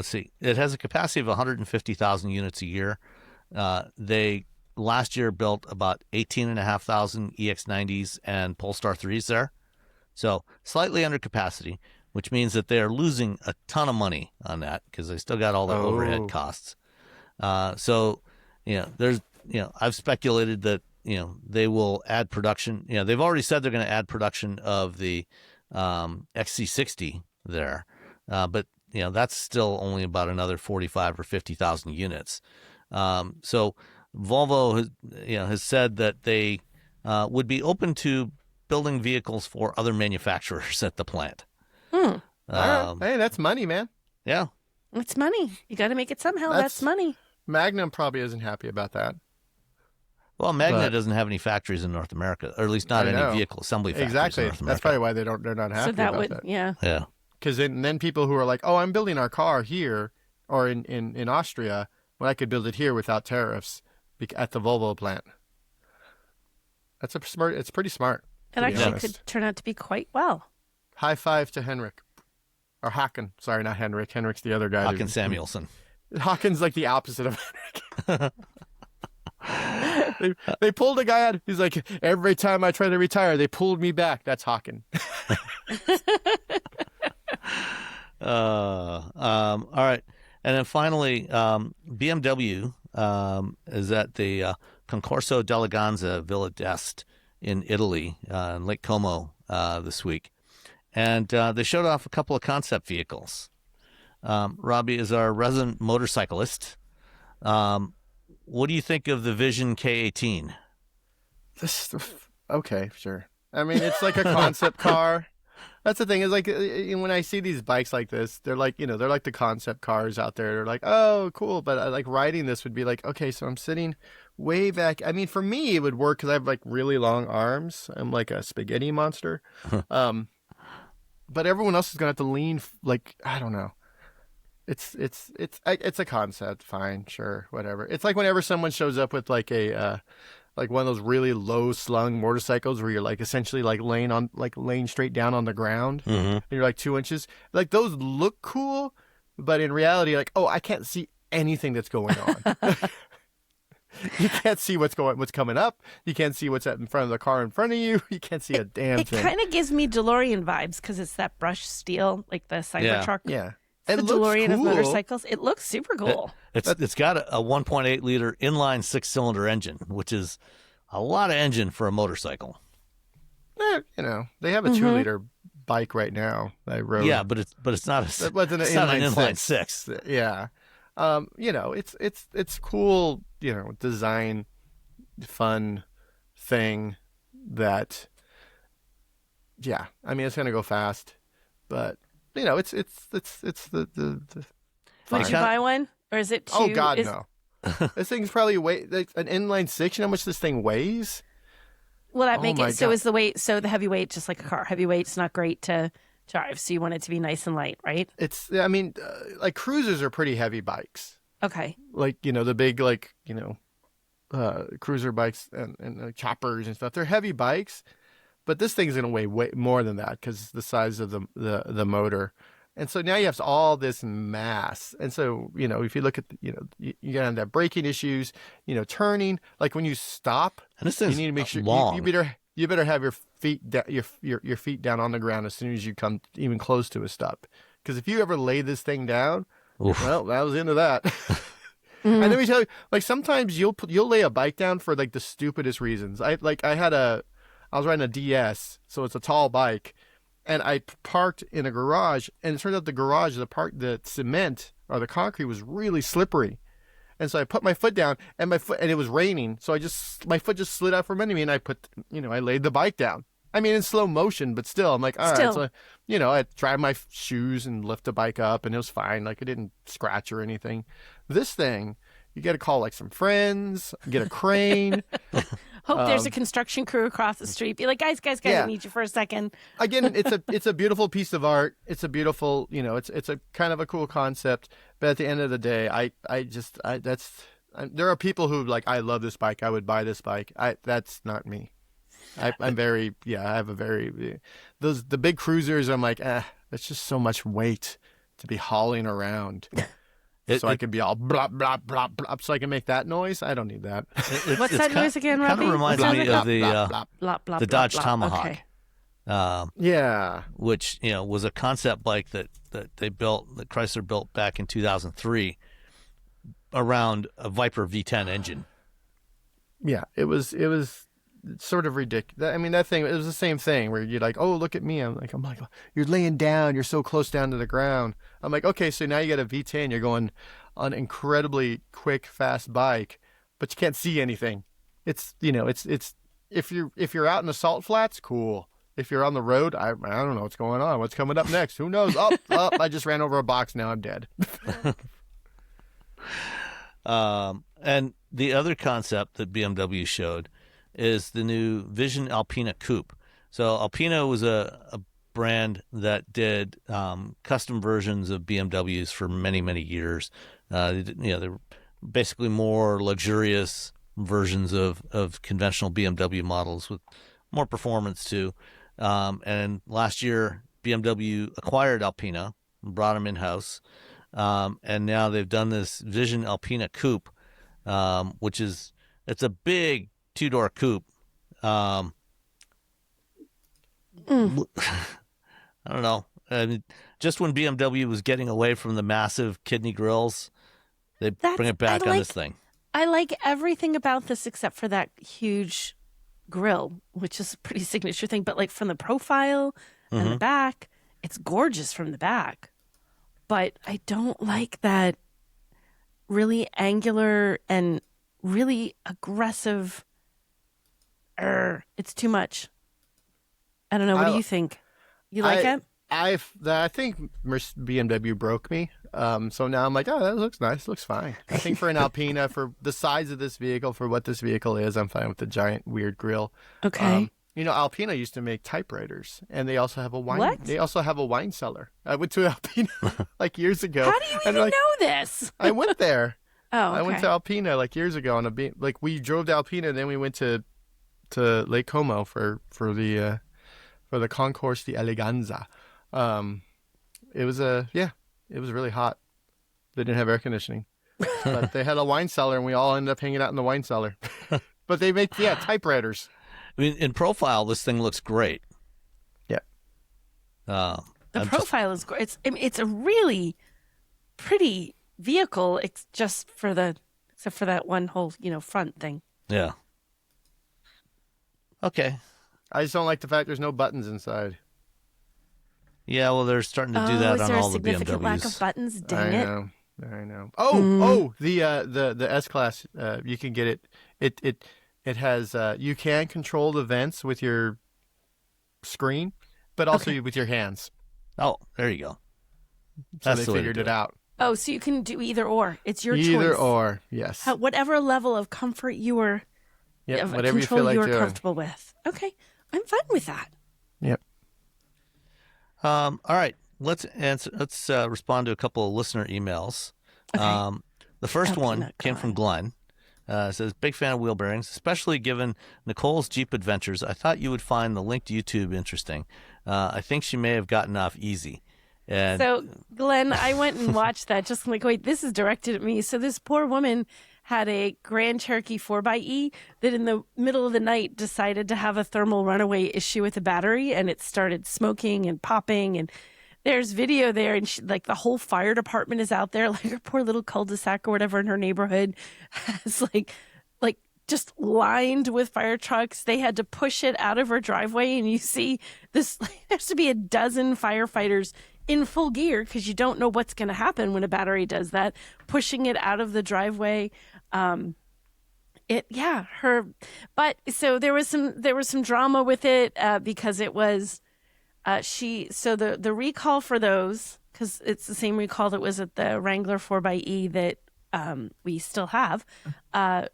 see, it has a capacity of 150,000 units a year. They last year built about 18,500 EX90s and Polestar 3s there. So slightly under capacity, which means that they're losing a ton of money on that because they still got all the overhead costs. So, I've speculated that, they will add production. They've already said they're going to add production of the XC60 there. But, that's still only about another 45 or 50,000 units. So Volvo has said that they would be open to building vehicles for other manufacturers at the plant. Hey, that's money, man. Yeah. It's money. You got to make it somehow. That's money. Magnum probably isn't happy about that. Well, Magna doesn't have any factories in North America, or at least not any vehicle assembly factories in North America. That's probably why they're not happy about that. Yeah. Because then people who are like, oh, I'm building our car here or in Austria, well, I could build it here without tariffs at the Volvo plant. It's pretty smart. It actually could turn out to be quite well. High five to Henrik. Or Haken. Sorry, not Henrik. Henrik's the other guy. Haken Samuelsson. Haken's like the opposite of Henrik. They pulled a guy out. He's like, every time I try to retire, they pulled me back. That's Haken. All right. And then finally, BMW is at the Concorso d'Eleganza Villa d'Este in Italy, in Lake Como this week. And they showed off a couple of concept vehicles. Robbie is our resident motorcyclist. What do you think of the Vision K18? Okay, sure. I mean, it's like a concept car. That's the thing is like when I see these bikes like this, they're like, they're like the concept cars out there. They're like, oh, cool. But like riding this would be like, okay, so I'm sitting way back. I mean, for me, it would work because I have like really long arms. I'm like a spaghetti monster. But everyone else is going to have to lean like, I don't know. It's a concept. Fine, sure, whatever. It's like whenever someone shows up with like a like one of those really low slung motorcycles where you're like essentially like laying straight down on the ground, and you're like 2 inches. Like those look cool, but in reality, like, oh, I can't see anything that's going on. You can't see what's coming up. You can't see what's in front of the car in front of you. You can't see a damn thing. It kind of gives me DeLorean vibes because it's that brushed steel, like the Cybertruck. Yeah. It's the DeLorean of motorcycles. It looks super cool. It's got a 1.8 liter inline 6-cylinder engine, which is a lot of engine for a motorcycle. They have a 2-liter bike right now. I rode. Yeah, but it's not an inline six. Yeah, it's cool. Design, fun thing that. Yeah, I mean it's gonna go fast, but. It's the. Would you buy one, or is it too? Oh God, no! This thing's probably like an inline 6. You know how much this thing weighs? Will that make it so? Is the weight so the heavy weight just like a car? Heavy weight's not great to drive, so you want it to be nice and light, right? I mean, like cruisers are pretty heavy bikes. Okay. Like the big cruiser bikes and choppers and stuff. They're heavy bikes. But this thing's going to weigh way more than that because the size of the motor. And so now you have all this mass. And so, if you look at, you got that braking issues, turning, like when you stop, and this you need to make sure you better have your feet your feet down on the ground as soon as you come even close to a stop. Because if you ever lay this thing down, well, that was into that. And then we tell you, like sometimes you'll lay a bike down for like the stupidest reasons. I was riding a DS, so it's a tall bike, and I parked in a garage, and it turned out the cement or the concrete was really slippery, and so I put my foot down, and it was raining, so my foot just slid out from under me, and I laid the bike down. I mean, in slow motion, but still, I'm like, all right, so I tried my shoes and lift the bike up, and it was fine, like it didn't scratch or anything. This thing, you got to call like some friends, get a crane. Hope there's a construction crew across the street. Be like, guys, yeah. I need you for a second. Again, it's a beautiful piece of art. It's a beautiful, it's a kind of a cool concept. But at the end of the day, there are people who like, I love this bike. I would buy this bike. That's not me. I'm very, I have a very, the big cruisers, I'm like, it's just so much weight to be hauling around. I can be all blah, blah, blah, blah, so I can make that noise. I don't need that. What's that noise again, Robbie? Kind of reminds me of the Dodge blah. Tomahawk. Okay. Which, was a concept bike that they built, that Chrysler built back in 2003 around a Viper V10 engine. Yeah, it was sort of ridiculous. I mean, that thing, it was the same thing where you're like, oh, look at me. I'm like, you're laying down. You're so close down to the ground. I'm like, okay, so now you got a V10. You're going on an incredibly quick, fast bike, but you can't see anything. It's if you're out in the salt flats, cool. If you're on the road, I don't know what's going on. What's coming up next? Who knows? I just ran over a box. Now I'm dead. And the other concept that BMW showed is the new Vision Alpina Coupe. So Alpina was a brand that did custom versions of BMWs for many, many years. They're basically more luxurious versions of conventional BMW models with more performance too. And last year, BMW acquired Alpina and brought them in-house. And now they've done this Vision Alpina Coupe, which it's a big two-door coupe. I don't know. I mean, just when BMW was getting away from the massive kidney grills, they bring it back on this thing. I like everything about this except for that huge grill, which is a pretty signature thing. But like from the profile and the back, it's gorgeous from the back. But I don't like that really angular and really aggressive. It's too much. I don't know. What do you think? You like it? I think BMW broke me. So now I'm like, oh, that looks nice. Looks fine. I think for an Alpina, for the size of this vehicle, for what this vehicle is, I'm fine with the giant weird grille. Okay. Alpina used to make typewriters, and they also have a wine. What? They also have a wine cellar. I went to Alpina like years ago. How do you even know this? I went there. Oh, okay. I went to Alpina like years ago on we drove to Alpina, and then we went to Lake Como for the Concorso, the Eleganza. It was really hot. They didn't have air conditioning, but they had a wine cellar, and we all ended up hanging out in the wine cellar. But they make typewriters. I mean, in profile, this thing looks great. Yeah. The profile is great. It's a really pretty vehicle, except for that one whole front thing. Yeah. Okay. I just don't like the fact there's no buttons inside. Yeah, well, they're starting to do that on all the BMWs. Is there a significant lack of buttons? Dang it. I know. Oh, the S-Class, you can get it. It has, you can control the vents with your screen, but also with your hands. Oh, there you go. So they figured it out. Oh, so you can do either or. It's your choice. Either or, yes. Whatever level of comfort you are, whatever you feel like doing. Comfortable with. Okay, I'm fine with that. Yep. All right, let's respond to a couple of listener emails. Okay. The first one came from Glenn. It says, big fan of wheel bearings, especially given Nicole's Jeep adventures. I thought you would find the linked YouTube interesting. I think she may have gotten off easy. And so, Glenn, I went and watched that. Just like, wait, this is directed at me. So this poor woman had a Grand Cherokee 4xe that in the middle of the night decided to have a thermal runaway issue with the battery, and it started smoking and popping. And there's video there, and the whole fire department is out there. Like her poor little cul-de-sac or whatever in her neighborhood has like just lined with fire trucks. They had to push it out of her driveway, and you see this. There's to be a dozen firefighters in full gear because you don't know what's going to happen when a battery does that, pushing it out of the driveway. But so there was some drama with it because it was the recall for those, because it's the same recall that was at the Wrangler 4xe that we still have,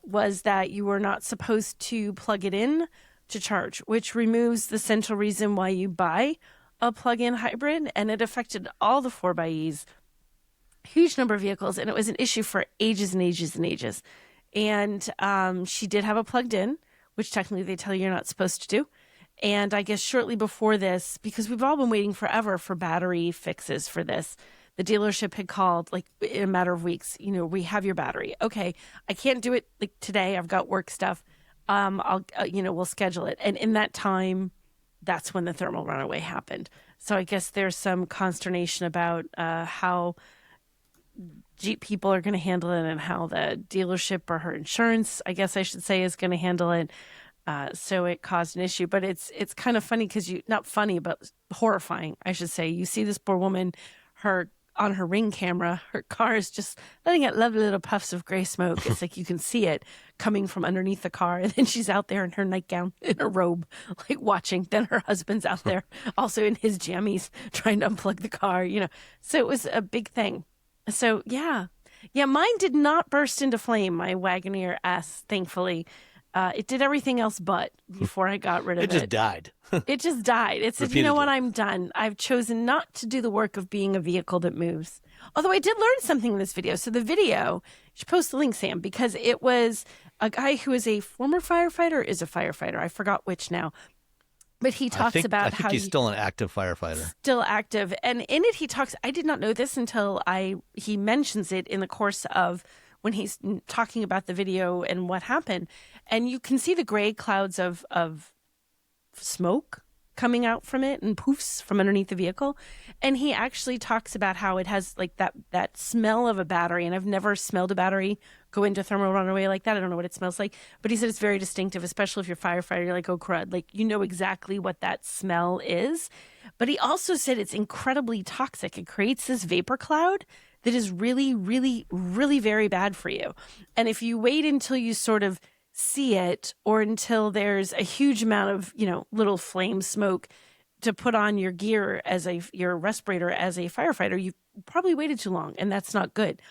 was that you were not supposed to plug it in to charge, which removes the central reason why you buy a plug-in hybrid, and it affected all the 4xes, huge number of vehicles, and it was an issue for ages and ages and ages. And she did have it plugged in, which technically they tell you you're not supposed to do. And I guess shortly before this, because we've all been waiting forever for battery fixes for this, the dealership had called like in a matter of weeks, we have your battery. Okay, I can't do it like today. I've got work stuff. We'll schedule it. And in that time, that's when the thermal runaway happened. So I guess there's some consternation about how Jeep people are going to handle it and how the dealership or her insurance, I guess I should say, is going to handle it. So it caused an issue, but it's kind of funny because not funny, but horrifying, I should say. You see this poor woman, on her Ring camera, her car is just letting out lovely little puffs of gray smoke. It's like you can see it coming from underneath the car. And then she's out there in her nightgown, in her robe, like watching. Then her husband's out there also in his jammies trying to unplug the car, So it was a big thing. So, yeah. Yeah, mine did not burst into flame, my Wagoneer S, thankfully. It did everything else but before I got rid of it. It just died. It just died. It said, you know what, I'm done. I've chosen not to do the work of being a vehicle that moves. Although I did learn something in this video. So the video, you should post the link, Sam, because it was a guy who is a former firefighter, is a firefighter. I forgot which now. But he talks about how he's still an active firefighter. Still active. And in it, he talks, I did not know this until he mentions it in the course of when he's talking about the video and what happened. And you can see the gray clouds of smoke coming out from it and poofs from underneath the vehicle. And he actually talks about how it has like that smell of a battery. And I've never smelled a battery go into thermal runaway like that. I don't know what it smells like, but he said it's very distinctive, especially if you're a firefighter. You're like, oh crud, like you know exactly what that smell is. But he also said it's incredibly toxic. It creates this vapor cloud that is really, really, really very bad for you. And if you wait until you sort of see it or until there's a huge amount of, little flame smoke to put on your gear your respirator as a firefighter, you probably waited too long, and that's not good.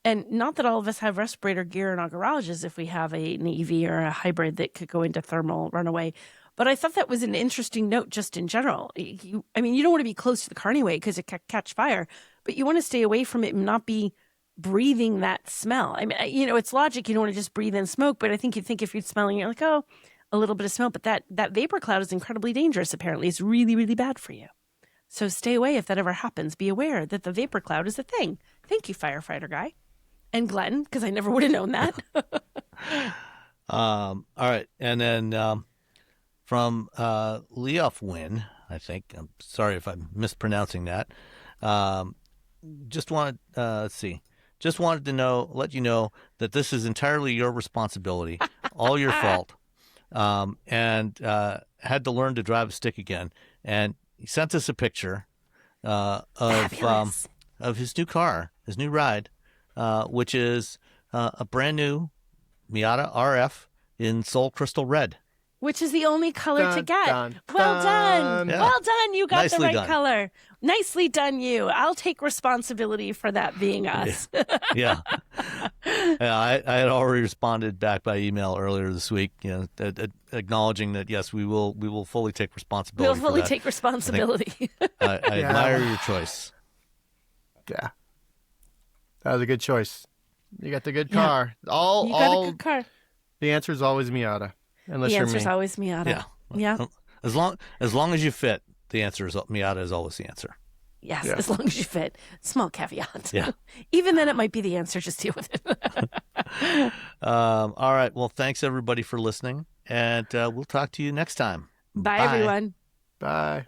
And not that all of us have respirator gear in our garages if we have an EV or a hybrid that could go into thermal runaway. But I thought that was an interesting note just in general. You don't want to be close to the car anyway because it can catch fire, but you want to stay away from it and not be breathing that smell. I mean, it's logic. You don't want to just breathe in smoke, but I think you'd think if you're smelling, you're like, oh, a little bit of smoke. But that vapor cloud is incredibly dangerous, apparently. It's really, really bad for you. So stay away if that ever happens. Be aware that the vapor cloud is a thing. Thank you, firefighter guy. And Glenn, because I never would have known that. All right. And then from Leof Win, I think. I'm sorry if I'm mispronouncing that. Just wanted to let you know that this is entirely your responsibility, all your fault, and had to learn to drive a stick again. And he sent us a picture of his new car, his new ride, which is a brand new Miata RF in Soul Crystal Red. Which is the only color to get. Dun, well done. dun. Yeah. Well done. You got Nicely the right done. color. Nicely done, you. I'll take responsibility for that being us. Yeah. I had already responded back by email earlier this week, acknowledging that, yes, we will fully take responsibility We'll fully for that. take responsibility. I admire your choice. Yeah. That was a good choice. You got the good Yeah. car. You got a good car. The answer is always Miata. Unless The you're answer's me. always Miata. Yeah. As long as you fit, the answer is Miata is always the answer. Yes, Yeah. as long as you fit. Small caveat. Yeah. Even then, it might be the answer. Just deal with it. All right. Well, thanks everybody for listening, and we'll talk to you next time. Bye, everyone. Bye.